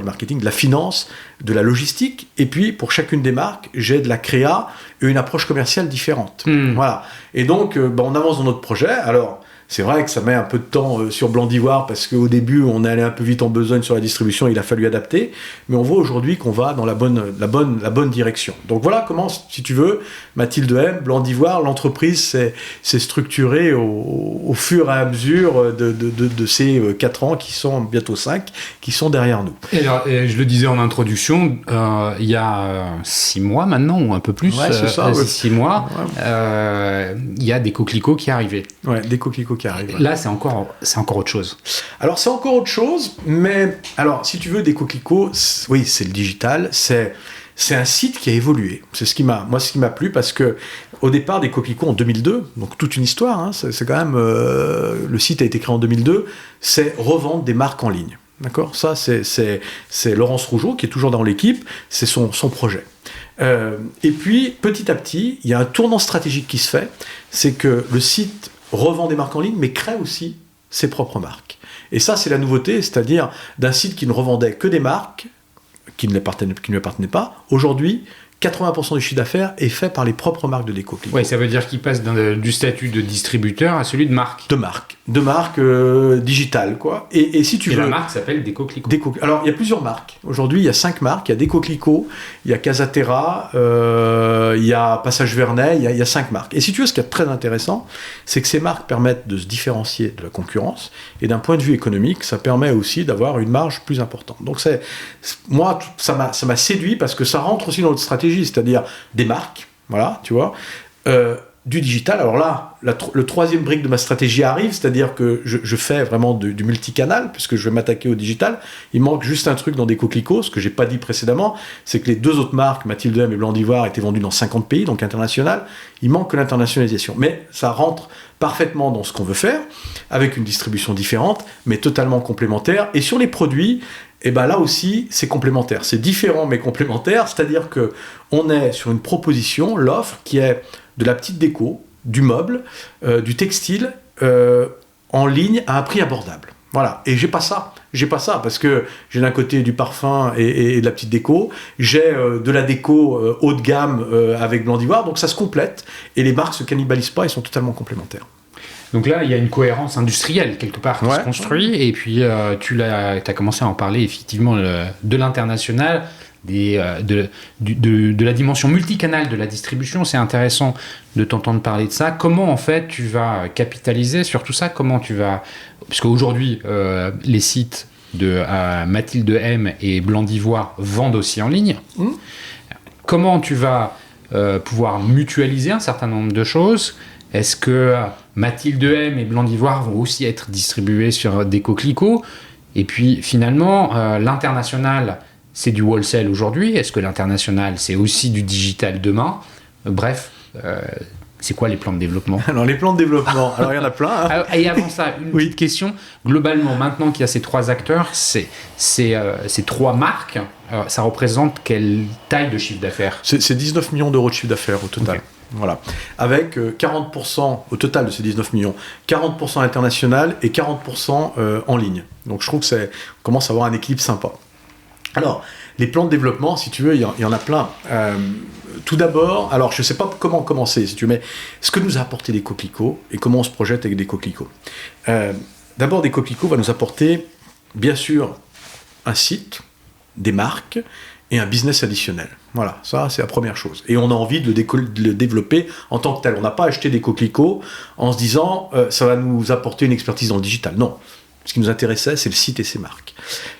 marketing, de la finance, de la logistique, et puis pour chacune des marques, j'ai de la créa et une approche commerciale différente. Voilà. Et donc, on avance dans notre projet. Alors, c'est vrai que ça met un peu de temps sur Blanc d'Ivoire parce qu'au début, on allait un peu vite en besogne sur la distribution, il a fallu adapter. Mais on voit aujourd'hui qu'on va dans la bonne direction. Donc voilà comment, si tu veux, Mathilde M, Blanc d'Ivoire, l'entreprise s'est structurée au fur et à mesure de ces 4 ans qui sont bientôt 5, qui sont derrière nous.
Et alors, je le disais en introduction, il y a 6 mois maintenant, ou un peu plus,
c'est ça,
6 mois, il y a des coquelicots qui arrivaient.
Ouais, des coquelicots qui arrivent.
Là, c'est encore autre chose.
Alors, c'est encore autre chose, mais alors, si tu veux, des coquelicots, oui, c'est le digital, c'est un site qui a évolué. C'est ce qui m'a plu, parce que au départ, des coquelicots en 2002, donc toute une histoire, hein, c'est quand même... le site a été créé en 2002, c'est revendre des marques en ligne. D'accord ? Ça, c'est Laurence Rougeau, qui est toujours dans l'équipe, c'est son projet. Et puis, petit à petit, il y a un tournant stratégique qui se fait, c'est que le site revend des marques en ligne, mais crée aussi ses propres marques. Et ça, c'est la nouveauté, c'est-à-dire d'un site qui ne revendait que des marques qui ne lui appartenaient pas. Aujourd'hui, 80% du chiffre d'affaires est fait par les propres marques de Décoquelicot.
Oui, ça veut dire qu'il passe du statut de distributeur à celui de marque.
De marque digitale, quoi. Et si tu veux...
la marque s'appelle Décoquelicot.
Alors, il y a plusieurs marques. Aujourd'hui, il y a 5 marques. Il y a Décoquelicot, il y a Casaterra, il y a Passage Vernet, il y a 5 marques. Et si tu veux, ce qui est très intéressant, c'est que ces marques permettent de se différencier de la concurrence. Et d'un point de vue économique, ça permet aussi d'avoir une marge plus importante. Donc, moi, ça m'a séduit parce que ça rentre aussi dans notre stratégie, c'est-à-dire des marques, voilà, tu vois, du digital. Alors là, le troisième brique de ma stratégie arrive, c'est-à-dire que je fais vraiment du multicanal, puisque je vais m'attaquer au digital. Il manque juste un truc dans des coquelicots, ce que j'ai pas dit précédemment, c'est que les 2 autres marques, Mathilde M et Blanc d'Ivoire, étaient vendues dans 50 pays, donc international. Il manque que l'internationalisation. Mais ça rentre parfaitement dans ce qu'on veut faire, avec une distribution différente, mais totalement complémentaire. Et sur les produits, là aussi, c'est complémentaire. C'est différent, mais complémentaire. C'est-à-dire qu'on est sur une proposition, l'offre, qui est de la petite déco, du meuble, du textile, en ligne, à un prix abordable. Voilà. Et j'ai pas ça parce que j'ai d'un côté du parfum et de la petite déco, j'ai de la déco haut de gamme avec Blanc d'Ivoire, donc ça se complète. Et les marques se cannibalisent pas, ils sont totalement complémentaires.
Donc là, il y a une cohérence industrielle quelque part qui se construit, et puis tu as commencé à en parler effectivement de l'international, de la dimension multicanale de la distribution. C'est intéressant de t'entendre parler de ça. Comment en fait tu vas capitaliser sur tout ça ? Comment tu vas... Parce qu'aujourd'hui, les sites de Mathilde M et Blanc d'Ivoire vendent aussi en ligne. Comment tu vas pouvoir mutualiser un certain nombre de choses ? Est-ce que Mathilde M et Blanc d'Ivoire vont aussi être distribués sur des coquelicots ? Et puis finalement, l'international, c'est du wholesale aujourd'hui. Est-ce que l'international, c'est aussi du digital demain ? Bref, c'est quoi les plans de développement ?
Alors les plans de développement, alors il y en a plein. Hein.
Et avant ça, une petite question. Globalement, maintenant qu'il y a ces 3 acteurs, ces 3 marques, ça représente quelle taille de chiffre d'affaires ?
C'est 19 millions d'euros de chiffre d'affaires au total. Okay. Voilà. Avec 40% au total de ces 19 millions, 40% international et 40% en ligne. Donc je trouve que on commence à avoir un équilibre sympa. Alors, les plans de développement, si tu veux, il y en a plein. Tout d'abord, alors je ne sais pas comment commencer, si tu veux, mais ce que nous a apporté des coquelicots et comment on se projette avec des coquelicots. D'abord, des coquelicots va nous apporter, bien sûr, un site, des marques et un business additionnel. Voilà, ça c'est la première chose. Et on a envie de le développer en tant que tel. On n'a pas acheté des coquelicots en se disant ça va nous apporter une expertise dans le digital. Non. Ce qui nous intéressait, c'est le site et ses marques.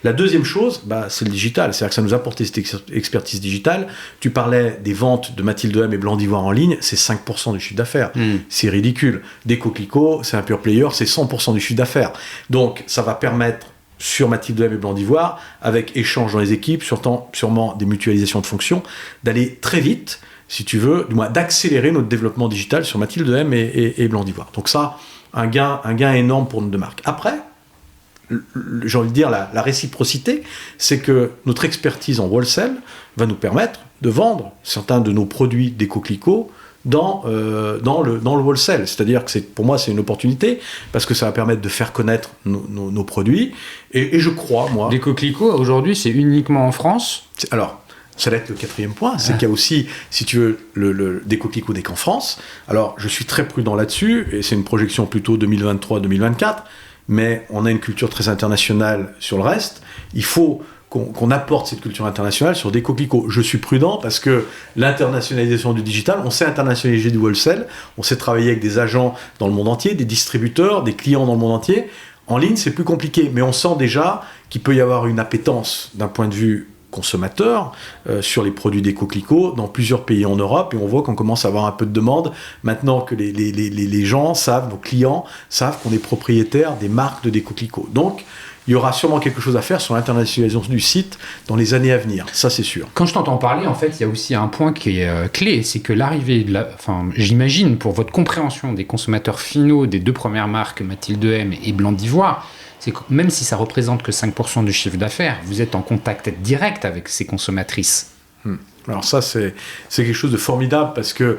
La deuxième chose, c'est le digital. C'est-à-dire que ça nous a apporté cette expertise digitale. Tu parlais des ventes de Mathilde M et Blanc d'Ivoire en ligne, c'est 5% du chiffre d'affaires. C'est ridicule. Des coquelicots, c'est un pure player, c'est 100% du chiffre d'affaires. Donc, ça va permettre sur Mathilde M et Blanc d'Ivoire, avec échange dans les équipes, sûrement des mutualisations de fonctions, d'aller très vite, si tu veux, du moins d'accélérer notre développement digital sur Mathilde M et Blanc d'Ivoire. Donc ça, un gain énorme pour nos deux marques. Après, j'ai envie de dire la réciprocité, c'est que notre expertise en wholesale va nous permettre de vendre certains de nos produits des coquelicots dans le wholesale. C'est-à-dire que pour moi, c'est une opportunité parce que ça va permettre de faire connaître nos produits. Et je crois, moi...
Des coquelicots, aujourd'hui, c'est uniquement en France ?
Alors, ça va être le quatrième point, c'est qu'il y a aussi, si tu veux, des coquelicots qu'en France. Alors, je suis très prudent là-dessus, et c'est une projection plutôt 2023-2024, mais on a une culture très internationale sur le reste. Il faut qu'on apporte cette culture internationale sur des coquelicots. Je suis prudent parce que l'internationalisation du digital, on sait internationaliser du wholesale, on sait travailler avec des agents dans le monde entier, des distributeurs, des clients dans le monde entier. En ligne, c'est plus compliqué, mais on sent déjà qu'il peut y avoir une appétence d'un point de vue consommateur sur les produits des coquelicots dans plusieurs pays en Europe, et on voit qu'on commence à avoir un peu de demande maintenant que les gens savent, nos clients savent qu'on est propriétaire des marques de des coquelicots. Donc, il y aura sûrement quelque chose à faire sur l'internationalisation du site dans les années à venir, ça c'est sûr.
Quand je t'entends parler, en fait, il y a aussi un point qui est clé, c'est que l'arrivée, j'imagine, pour votre compréhension des consommateurs finaux des deux premières marques, Mathilde M et Blanc d'Ivoire, c'est que même si ça représente que 5% du chiffre d'affaires, vous êtes en contact direct avec ces consommatrices.
Alors ça, c'est quelque chose de formidable parce que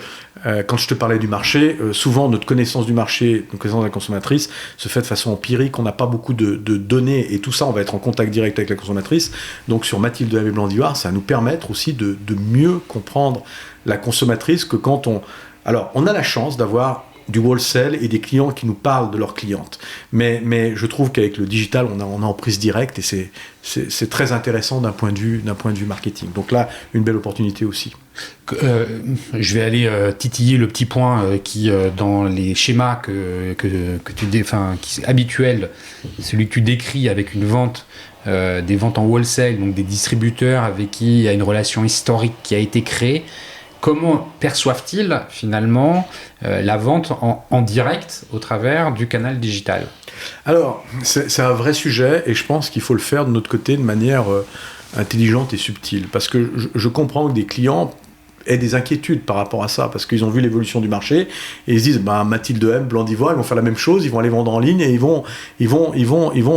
quand je te parlais du marché, souvent notre connaissance du marché, notre connaissance de la consommatrice se fait de façon empirique, on n'a pas beaucoup de données et tout ça, on va être en contact direct avec la consommatrice. Donc sur Mathilde M et Blanc d'Ivoire, ça va nous permettre aussi de mieux comprendre la consommatrice que quand on... Alors, on a la chance d'avoir du wholesale et des clients qui nous parlent de leurs clientes. Mais je trouve qu'avec le digital, on a en prise directe et c'est très intéressant d'un point de vue marketing. Donc là, une belle opportunité aussi.
Je vais aller titiller le petit point qui, dans les schémas qui habituels, celui que tu décris avec une vente, des ventes en wholesale, donc des distributeurs avec qui il y a une relation historique qui a été créée. Comment perçoivent-ils finalement la vente en direct au travers du canal digital ?
Alors, c'est un vrai sujet et je pense qu'il faut le faire de notre côté de manière intelligente et subtile. Parce que je comprends que des clients aient des inquiétudes par rapport à ça, parce qu'ils ont vu l'évolution du marché et ils se disent Mathilde M, Blanc d'Ivoire, ils vont faire la même chose, ils vont aller vendre en ligne et ils vont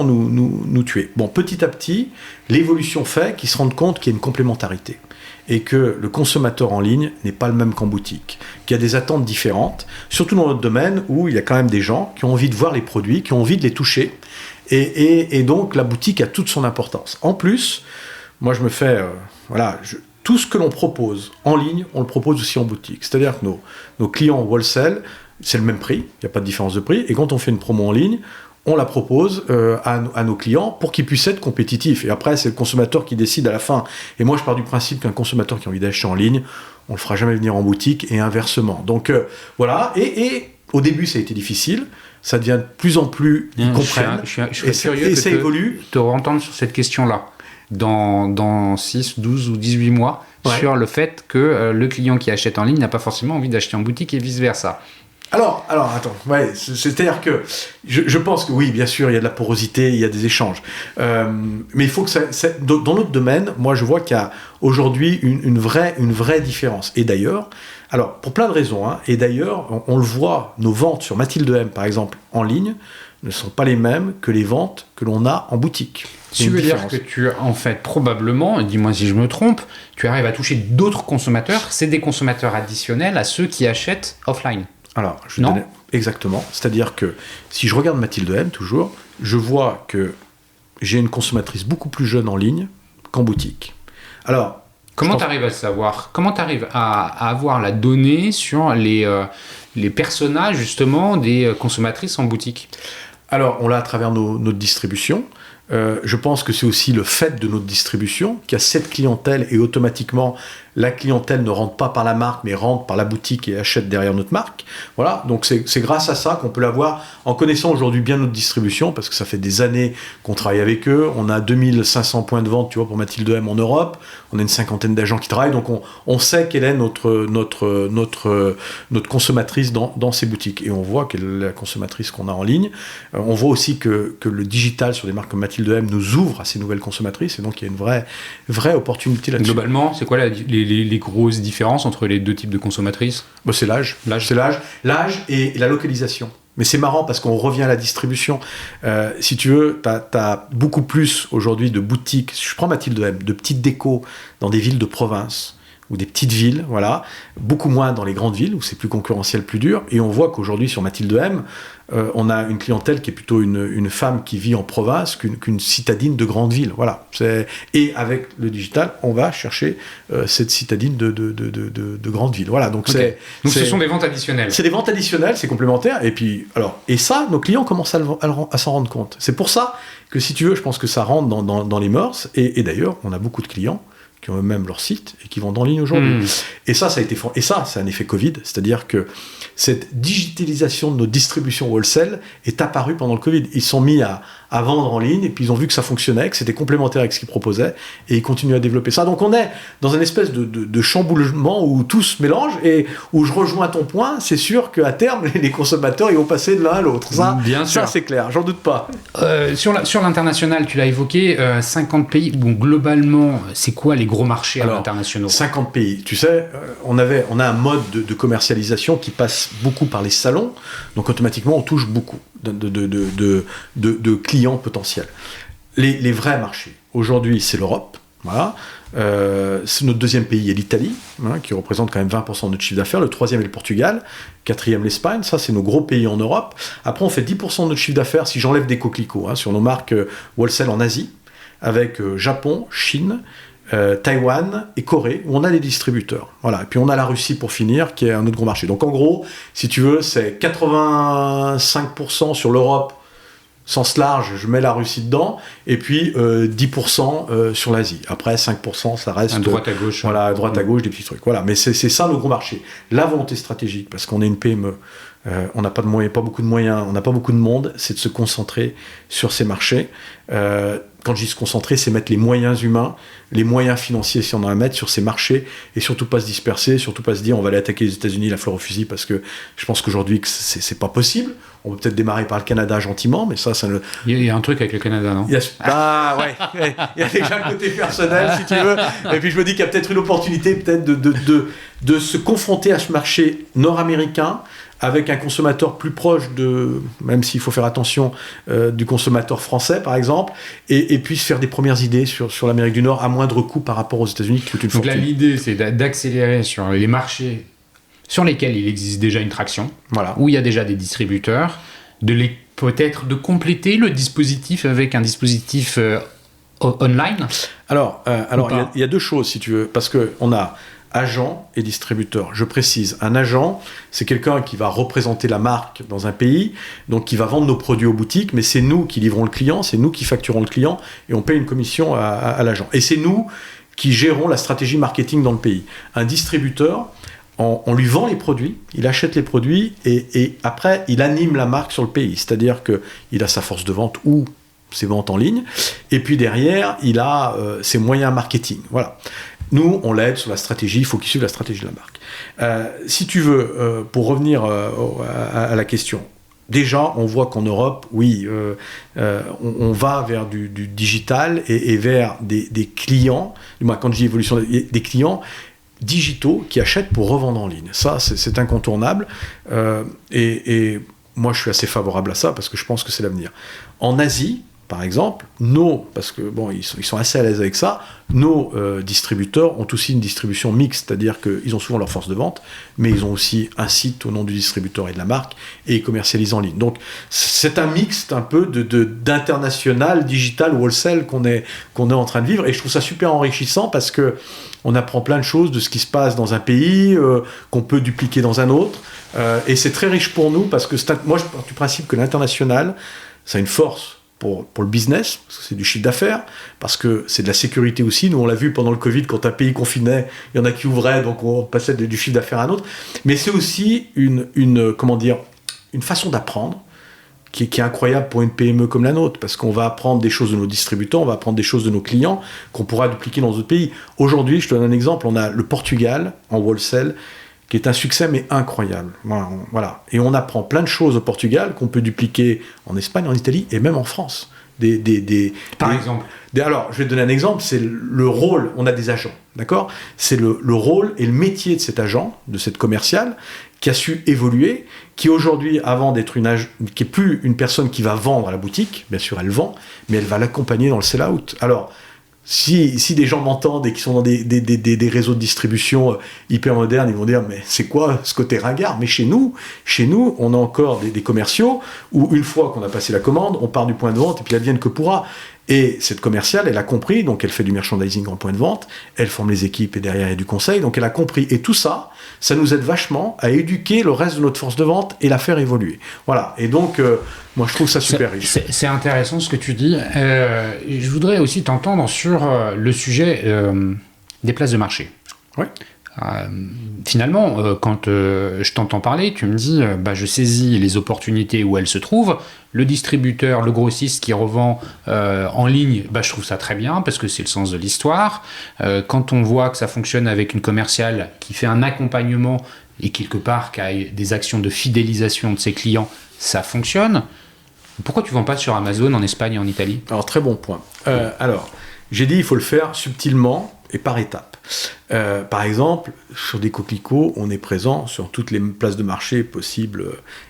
nous tuer. Bon, petit à petit, l'évolution fait qu'ils se rendent compte qu'il y a une complémentarité. Et que le consommateur en ligne n'est pas le même qu'en boutique, qu'il y a des attentes différentes, surtout dans notre domaine où il y a quand même des gens qui ont envie de voir les produits, qui ont envie de les toucher, et donc la boutique a toute son importance. En plus, moi je me fais, tout ce que l'on propose en ligne, on le propose aussi en boutique. C'est-à-dire que nos clients wholesale, c'est le même prix, il n'y a pas de différence de prix, et quand on fait une promo en ligne, on la propose à nos clients pour qu'ils puissent être compétitifs. Et après, c'est le consommateur qui décide à la fin. Et moi, je pars du principe qu'un consommateur qui a envie d'acheter en ligne, on le fera jamais venir en boutique et inversement. Donc voilà. Et au début, ça a été difficile. Ça devient de plus en plus... Ils comprennent.
Je suis curieux et ça évolue. Te entendre sur cette question-là dans 6, 12 ou 18 mois sur le fait que le client qui achète en ligne n'a pas forcément envie d'acheter en boutique et vice-versa.
Alors, attends, c'est-à-dire que je pense que oui, bien sûr, il y a de la porosité, il y a des échanges. Mais il faut que dans notre domaine, moi je vois qu'il y a aujourd'hui une vraie différence. Et d'ailleurs, alors pour plein de raisons, et d'ailleurs, on le voit, nos ventes sur Mathilde M, par exemple, en ligne, ne sont pas les mêmes que les ventes que l'on a en boutique.
Tu veux dire que tu, en fait, probablement, dis-moi si je me trompe, tu arrives à toucher d'autres consommateurs, c'est des consommateurs additionnels à ceux qui achètent offline.
Alors, exactement. C'est-à-dire que si je regarde Mathilde M, toujours, je vois que j'ai une consommatrice beaucoup plus jeune en ligne qu'en boutique. Alors,
comment tu arrives à le savoir ? Comment tu arrives à avoir la donnée sur les personnages, justement, des consommatrices en boutique ?
Alors, on l'a à travers notre distribution. Je pense que c'est aussi le fait de notre distribution, qu'il y a cette clientèle et automatiquement la clientèle ne rentre pas par la marque mais rentre par la boutique et achète derrière notre marque. Voilà, donc c'est grâce à ça qu'on peut l'avoir en connaissant aujourd'hui bien notre distribution, parce que ça fait des années qu'on travaille avec eux. On a 2500 points de vente, tu vois, pour Mathilde M en Europe. On a une cinquantaine d'agents qui travaillent, donc on sait quelle est notre consommatrice dans ces boutiques, et on voit quelle est la consommatrice qu'on a en ligne. On voit aussi que le digital sur des marques comme Mathilde M nous ouvre à ces nouvelles consommatrices, et donc il y a une vraie opportunité là-dessus.
Globalement, c'est quoi les grosses différences entre les deux types de consommatrices ?
C'est l'âge. C'est l'âge et la localisation. Mais c'est marrant parce qu'on revient à la distribution. Si tu veux, t'as beaucoup plus aujourd'hui de boutiques, je prends Mathilde M, de petites décos dans des villes de province ou des petites villes, voilà, beaucoup moins dans les grandes villes où c'est plus concurrentiel, plus dur. Et on voit qu'aujourd'hui sur Mathilde M, on a une clientèle qui est plutôt une femme qui vit en province qu'une citadine de grande ville. Voilà. Et avec le digital, on va chercher cette citadine de grande ville. Voilà. Donc,
okay. Donc ce sont des ventes additionnelles.
C'est des ventes additionnelles, c'est complémentaire. Et ça, nos clients commencent à s'en rendre compte. C'est pour ça que, si tu veux, je pense que ça rentre dans les mœurs. Et d'ailleurs, on a beaucoup de clients qui ont eux-mêmes leur site et qui vendent en ligne aujourd'hui. Et ça a été et ça, c'est un effet Covid, c'est-à-dire que cette digitalisation de notre distribution wholesale est apparue pendant le Covid. Ils sont mis à vendre en ligne, et puis ils ont vu que ça fonctionnait, que c'était complémentaire avec ce qu'ils proposaient, et ils continuent à développer ça. Donc on est dans une espèce de chamboulement où tout se mélange, et où je rejoins ton point, c'est sûr qu'à terme, les consommateurs, ils vont passer de l'un à l'autre. Ça c'est clair, j'en doute pas.
Sur l'international, tu l'as évoqué, 50 pays, bon, globalement, c'est quoi les gros marchés internationaux ?
50 pays, tu sais, on a un mode de commercialisation qui passe beaucoup par les salons, donc automatiquement on touche beaucoup de clients potentiels. Les vrais marchés, aujourd'hui c'est l'Europe, voilà. Notre deuxième pays est l'Italie, qui représente quand même 20% de notre chiffre d'affaires. Le troisième est le Portugal, quatrième l'Espagne. Ça, c'est nos gros pays en Europe. Après, on fait 10% de notre chiffre d'affaires si j'enlève des coquelicots sur nos marques wholesale en Asie, avec Japon, Chine, Taïwan et Corée, où on a des distributeurs. Voilà. Et puis on a la Russie pour finir, qui est un autre gros marché. Donc en gros, si tu veux, c'est 85% sur l'Europe, sens large, je mets la Russie dedans, et puis 10% sur l'Asie. Après, 5%, ça reste...
À droite à gauche.
Voilà, à droite à gauche, des petits trucs. Voilà. Mais c'est ça nos gros marchés. La volonté stratégique, parce qu'on est une PME, on n'a pas de moyens, pas beaucoup de moyens, on n'a pas beaucoup de monde, c'est de se concentrer sur ces marchés. Quand je dis se concentrer, c'est mettre les moyens humains, les moyens financiers, si on en a à mettre, sur ces marchés, et surtout pas se disperser, surtout pas se dire on va aller attaquer les États-Unis la fleur au fusil, parce que je pense qu'aujourd'hui c'est pas possible. On peut peut-être démarrer par le Canada gentiment, mais ça ne...
Il y a un truc avec le Canada, non ?
Il y a déjà le côté personnel, si tu veux. Et puis je me dis qu'il y a peut-être une opportunité peut-être de se confronter à ce marché nord-américain, avec un consommateur plus proche même s'il faut faire attention, du consommateur français par exemple, et puis se faire des premières idées sur l'Amérique du Nord à moindre coût par rapport aux États-Unis qui coûtent une fortune.
Donc là, l'idée c'est d'accélérer sur les marchés sur lesquels il existe déjà une traction,
voilà,
où il y a déjà des distributeurs, peut-être de compléter le dispositif avec un dispositif online.
Alors il y a deux choses, si tu veux, parce qu'on a agent et distributeur. Je précise, un agent, c'est quelqu'un qui va représenter la marque dans un pays, donc qui va vendre nos produits aux boutiques, mais c'est nous qui livrons le client, c'est nous qui facturons le client, et on paye une commission à l'agent. Et c'est nous qui gérons la stratégie marketing dans le pays. Un distributeur, on lui vend les produits, il achète les produits, et après, il anime la marque sur le pays. C'est-à-dire qu'il a sa force de vente ou ses ventes en ligne, et puis derrière, il a ses moyens marketing. Voilà. Nous, on l'aide sur la stratégie, il faut qu'il suive la stratégie de la marque. Si tu veux, pour revenir à la question, déjà, on voit qu'en Europe, oui, on va vers du digital et vers des clients, moi, quand je dis évolution, des clients digitaux qui achètent pour revendre en ligne. Ça, c'est incontournable. Et moi, je suis assez favorable à ça parce que je pense que c'est l'avenir. En Asie, par exemple, parce que bon, ils sont assez à l'aise avec ça, nos distributeurs ont aussi une distribution mixte, c'est-à-dire qu'ils ont souvent leur force de vente, mais ils ont aussi un site au nom du distributeur et de la marque, et ils commercialisent en ligne. Donc c'est un mixte un peu d'international, digital, wholesale qu'on est en train de vivre, et je trouve ça super enrichissant parce que on apprend plein de choses de ce qui se passe dans un pays, qu'on peut dupliquer dans un autre, et c'est très riche pour nous parce que moi je pars du principe que l'international, ça a une force. pour le business, parce que c'est du chiffre d'affaires, parce que c'est de la sécurité aussi. Nous, on l'a vu pendant le Covid, quand un pays confinait, il y en a qui ouvraient, donc on passait du chiffre d'affaires à un autre. Mais c'est aussi une façon d'apprendre qui est incroyable pour une PME comme la nôtre, parce qu'on va apprendre des choses de nos distributeurs, on va apprendre des choses de nos clients qu'on pourra dupliquer dans d'autres pays. Aujourd'hui, je te donne un exemple, on a le Portugal en wholesale, qui est un succès mais incroyable. Voilà. Et on apprend plein de choses au Portugal qu'on peut dupliquer en Espagne, en Italie et même en France.
Par exemple.
Alors, je vais te donner un exemple, c'est le rôle, on a des agents, d'accord ? C'est le rôle et le métier de cet agent, de cette commerciale, qui a su évoluer, qui aujourd'hui, avant d'être qui est plus une personne qui va vendre à la boutique, bien sûr elle vend, mais elle va l'accompagner dans le sell-out. Alors, si des gens m'entendent et qui sont dans des réseaux de distribution hyper modernes, ils vont dire mais c'est quoi ce côté ringard ? Mais chez nous, on a encore des commerciaux où une fois qu'on a passé la commande, on part du point de vente et puis advienne que pourra. Et cette commerciale, elle a compris, donc elle fait du merchandising en point de vente, elle forme les équipes et derrière il y a du conseil, donc elle a compris. Et tout ça, ça nous aide vachement à éduquer le reste de notre force de vente et la faire évoluer. Voilà, et donc moi je trouve ça super riche.
C'est intéressant ce que tu dis. Je voudrais aussi t'entendre sur le sujet des places de marché.
Oui.
Finalement, quand je t'entends parler, tu me dis je saisis les opportunités où elles se trouvent. Le distributeur, le grossiste qui revend en ligne, je trouve ça très bien parce que c'est le sens de l'histoire. Quand on voit que ça fonctionne avec une commerciale qui fait un accompagnement et quelque part qui a des actions de fidélisation de ses clients, ça fonctionne. Pourquoi tu ne vends pas sur Amazon en Espagne et en Italie ?
Alors, très bon point. Alors, j'ai dit il faut le faire subtilement et par étapes. Par exemple, sur des coquelicots, on est présent sur toutes les places de marché possibles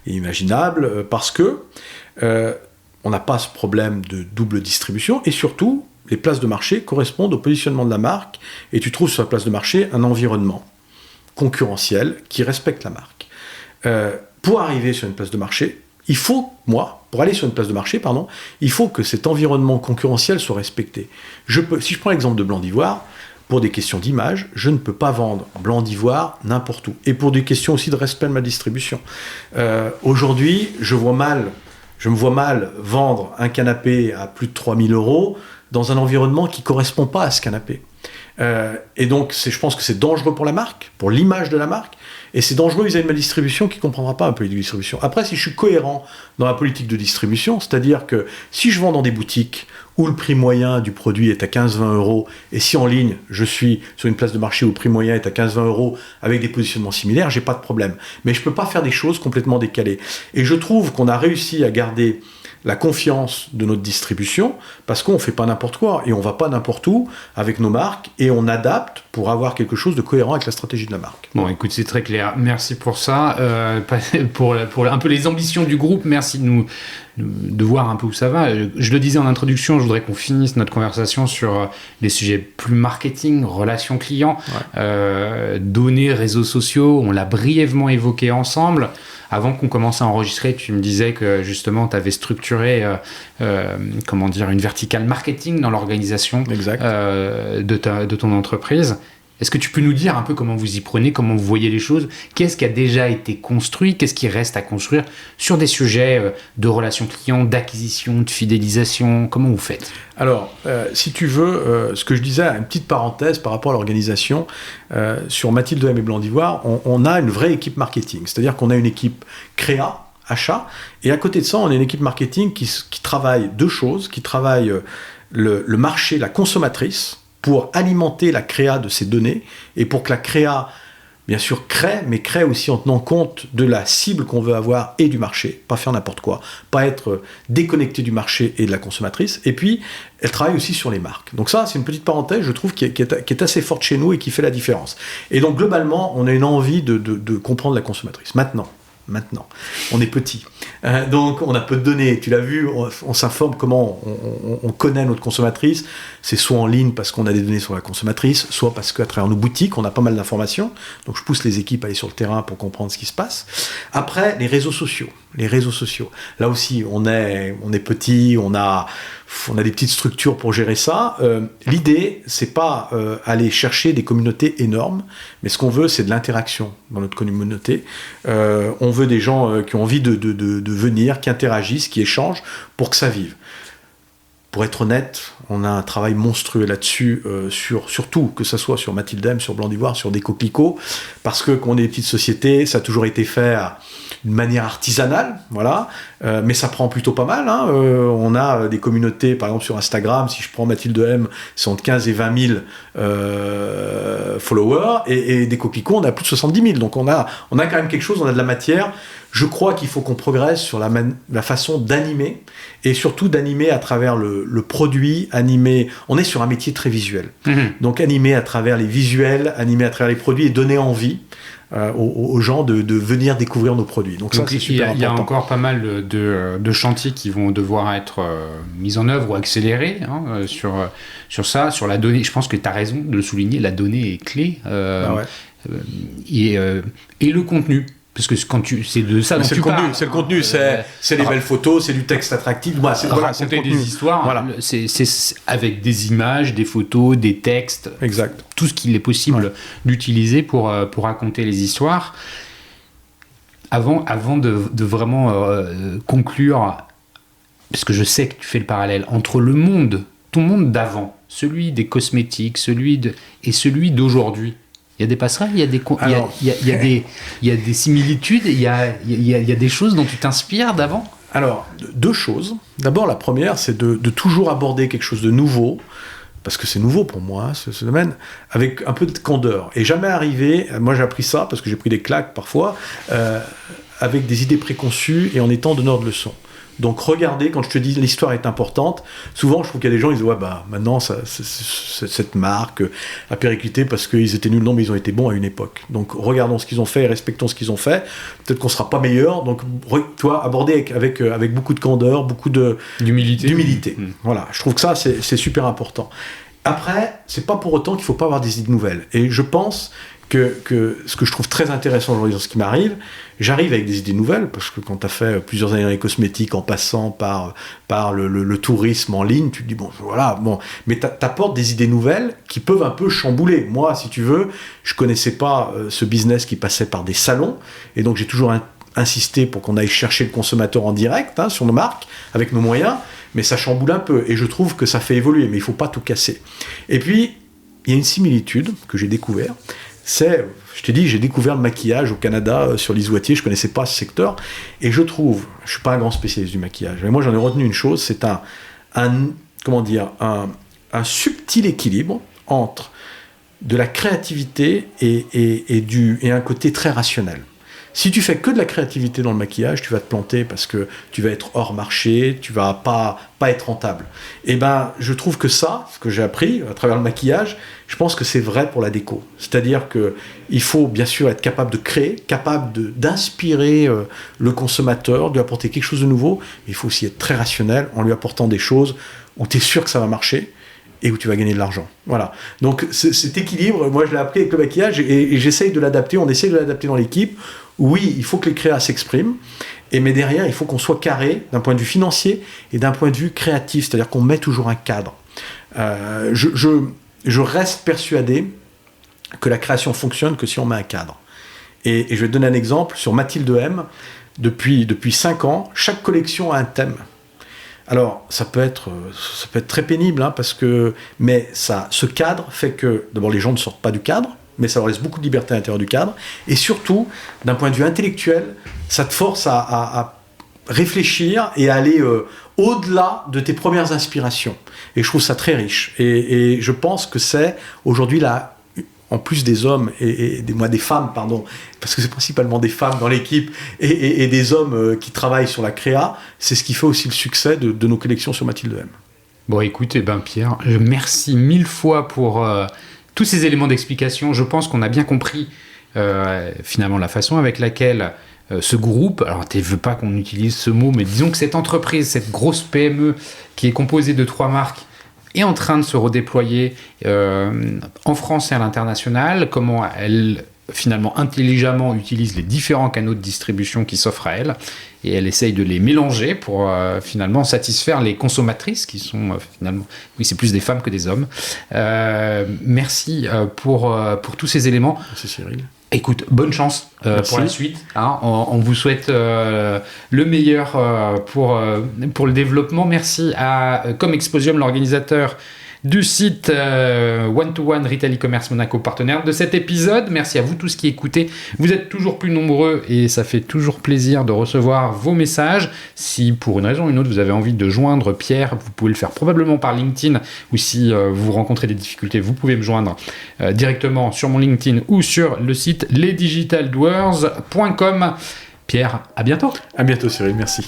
et imaginables parce que on n'a pas ce problème de double distribution et surtout, les places de marché correspondent au positionnement de la marque et tu trouves sur la place de marché un environnement concurrentiel qui respecte la marque. Pour arriver sur une place de marché, pour aller sur une place de marché, il faut que cet environnement concurrentiel soit respecté. Si je prends l'exemple de Blanc d'Ivoire, pour des questions d'image, je ne peux pas vendre Blanc d'Ivoire n'importe où. Et pour des questions aussi de respect de ma distribution. Aujourd'hui, je me vois mal vendre un canapé à plus de 3 000 € dans un environnement qui ne correspond pas à ce canapé. Et donc, je pense que c'est dangereux pour la marque, pour l'image de la marque, et c'est dangereux vis-à-vis de ma distribution qui ne comprendra pas un politique de distribution. Après, si je suis cohérent dans la politique de distribution, c'est-à-dire que si je vends dans des boutiques où le prix moyen du produit est à 15-20 €, et si en ligne, je suis sur une place de marché où le prix moyen est à 15-20 € avec des positionnements similaires, j'ai pas de problème. Mais je peux pas faire des choses complètement décalées. Et je trouve qu'on a réussi à garder la confiance de notre distribution, parce qu'on ne fait pas n'importe quoi, et on ne va pas n'importe où avec nos marques, et on adapte pour avoir quelque chose de cohérent avec la stratégie de la marque.
Bon, écoute, c'est très clair. Merci pour ça. Pour un peu les ambitions du groupe, merci de voir un peu où ça va. Je le disais en introduction, je voudrais qu'on finisse notre conversation sur les sujets plus marketing, relations clients, données, réseaux sociaux. On l'a brièvement évoqué ensemble. Avant qu'on commence à enregistrer, tu me disais que justement, tu avais structuré une verticale marketing dans l'organisation de ton entreprise. Est-ce que tu peux nous dire un peu comment vous y prenez, comment vous voyez les choses ? Qu'est-ce qui a déjà été construit ? Qu'est-ce qui reste à construire sur des sujets de relations clients, d'acquisition, de fidélisation ? Comment vous faites ?
Alors, si tu veux, ce que je disais, une petite parenthèse par rapport à l'organisation, sur Mathilde M et Blanc d'Ivoire, on a une vraie équipe marketing. C'est-à-dire qu'on a une équipe créa, achat, et à côté de ça, on a une équipe marketing qui travaille deux choses, qui travaille le marché, la consommatrice, pour alimenter la créa de ces données et pour que la créa, bien sûr, crée aussi en tenant compte de la cible qu'on veut avoir et du marché, pas faire n'importe quoi, pas être déconnecté du marché et de la consommatrice. Et puis, elle travaille aussi sur les marques. Donc ça, c'est une petite parenthèse, je trouve, qui est assez forte chez nous et qui fait la différence. Et donc, globalement, on a une envie de comprendre la consommatrice. Maintenant, on est petit. Donc, on a peu de données. Tu l'as vu, on s'informe comment on connaît notre consommatrice. C'est soit en ligne parce qu'on a des données sur la consommatrice, soit parce qu'à travers nos boutiques, on a pas mal d'informations. Donc, je pousse les équipes à aller sur le terrain pour comprendre ce qui se passe. Après, les réseaux sociaux. Là aussi, on est petit, on a des petites structures pour gérer ça. L'idée, c'est pas aller chercher des communautés énormes, mais ce qu'on veut, c'est de l'interaction dans notre communauté. On veut des gens qui ont envie de venir, qui interagissent, qui échangent pour que ça vive. pour être honnête, on a un travail monstrueux là-dessus, surtout que ce soit sur Mathilde M, sur Blanc d'Ivoire, sur des coquelicots, parce que quand on est des petites sociétés, ça a toujours été fait d'une manière artisanale, voilà, mais ça prend plutôt pas mal. Hein. On a des communautés, par exemple sur Instagram, si je prends Mathilde M, c'est entre 15 et 20 000 followers, et des coquelicots, on a plus de 70 000. Donc on a quand même quelque chose, on a de la matière. Je crois qu'il faut qu'on progresse sur la façon d'animer, et surtout d'animer à travers le produit, animer. On est sur un métier très visuel. Donc animer à travers les visuels, animer à travers les produits, et donner envie aux gens de venir découvrir nos produits. Donc ça, c'est super important.
Il y a encore pas mal de chantiers qui vont devoir être mis en œuvre ou accélérés sur ça, sur la donnée. Je pense que tu as raison de le souligner, la donnée est clé. Et le contenu. Parce que c'est de ça dont tu parles.
C'est le contenu, c'est les belles photos, c'est du texte attractif.
Raconter des histoires, voilà. C'est avec des images, des photos, des textes,
exact.
Tout ce qu'il est possible d'utiliser pour raconter les histoires. Avant de vraiment conclure, parce que je sais que tu fais le parallèle entre ton monde d'avant, celui des cosmétiques, et celui d'aujourd'hui. Il y a des passerelles, il y a des similitudes, il y a des choses dont tu t'inspires d'avant.
Alors, deux choses. D'abord, la première, c'est de toujours aborder quelque chose de nouveau, parce que c'est nouveau pour moi, ce domaine, avec un peu de candeur. Et jamais arriver, moi j'ai appris ça, parce que j'ai pris des claques parfois, avec des idées préconçues et en étant donneur de leçons. Donc regardez, quand je te dis l'histoire est importante, souvent je trouve qu'il y a des gens, ils disent maintenant cette marque a périclité parce qu'ils étaient nuls, non mais ils ont été bons à une époque. Donc regardons ce qu'ils ont fait et respectons ce qu'ils ont fait. Peut-être qu'on sera pas meilleur, donc toi aborder avec beaucoup de candeur, beaucoup d'humilité. Voilà, je trouve que ça c'est super important. Après, c'est pas pour autant qu'il faut pas avoir des idées nouvelles. Et je pense que ce que je trouve très intéressant aujourd'hui dans ce qui m'arrive, j'arrive avec des idées nouvelles, parce que quand tu as fait plusieurs années dans les cosmétiques en passant par le tourisme en ligne, tu te dis, mais tu apportes des idées nouvelles qui peuvent un peu chambouler. Moi, si tu veux, je connaissais pas ce business qui passait par des salons, et donc j'ai toujours insisté pour qu'on aille chercher le consommateur en direct, sur nos marques, avec nos moyens, mais ça chamboule un peu, et je trouve que ça fait évoluer, mais il faut pas tout casser. Et puis, il y a une similitude que j'ai découvert, je t'ai dit, j'ai découvert le maquillage au Canada sur l'Isoitier, je ne connaissais pas ce secteur, et je trouve, je ne suis pas un grand spécialiste du maquillage, mais moi j'en ai retenu une chose, c'est un subtil équilibre entre de la créativité et un côté très rationnel. Si tu fais que de la créativité dans le maquillage, tu vas te planter parce que tu vas être hors marché, tu vas pas être rentable. Et je trouve que ce que j'ai appris à travers le maquillage, je pense que c'est vrai pour la déco. C'est-à-dire qu'il faut bien sûr être capable de créer, capable d'inspirer le consommateur, de lui apporter quelque chose de nouveau, mais il faut aussi être très rationnel en lui apportant des choses où tu es sûr que ça va marcher et où tu vas gagner de l'argent. Voilà. Donc cet équilibre, moi je l'ai appris avec le maquillage et j'essaye de l'adapter, on essaye de l'adapter dans l'équipe. Oui, il faut que les créas s'expriment, mais derrière, il faut qu'on soit carré d'un point de vue financier et d'un point de vue créatif, c'est-à-dire qu'on met toujours un cadre. Je reste persuadé que la création fonctionne que si on met un cadre. Et je vais te donner un exemple, sur Mathilde M, depuis 5 ans, chaque collection a un thème. Alors, ça peut être très pénible, mais ce cadre fait que, d'abord, les gens ne sortent pas du cadre, mais ça leur laisse beaucoup de liberté à l'intérieur du cadre, et surtout, d'un point de vue intellectuel, ça te force à réfléchir et à aller au-delà de tes premières inspirations. Et je trouve ça très riche. Et je pense que c'est, aujourd'hui, là, en plus des hommes, des femmes, pardon, parce que c'est principalement des femmes dans l'équipe, et des hommes qui travaillent sur la créa, c'est ce qui fait aussi le succès de nos collections sur Mathilde M.
Bon, écoute, Pierre, merci 1000 fois pour tous ces éléments d'explication. Je pense qu'on a bien compris finalement la façon avec laquelle ce groupe, alors tu ne veux pas qu'on utilise ce mot, mais disons que cette entreprise, cette grosse PME qui est composée de 3 marques, est en train de se redéployer en France et à l'international, comment elle finalement intelligemment utilise les différents canaux de distribution qui s'offrent à elle, et elle essaye de les mélanger pour finalement satisfaire les consommatrices qui sont finalement, oui, c'est plus des femmes que des hommes. Merci pour tous ces éléments.
Merci Cyril.
Écoute, bonne chance pour la suite. Hein. On vous souhaite le meilleur pour le développement. Merci à Comexposium, l'organisateur du site One-to-One Retail e-commerce Monaco, partenaire de cet épisode. Merci à vous tous qui écoutez. Vous êtes toujours plus nombreux et ça fait toujours plaisir de recevoir vos messages. Si pour une raison ou une autre vous avez envie de joindre Pierre, vous pouvez le faire probablement par LinkedIn, ou si vous rencontrez des difficultés, vous pouvez me joindre directement sur mon LinkedIn ou sur le site lesdigitaldoers.com. Pierre, à bientôt.
À bientôt Cyril, merci.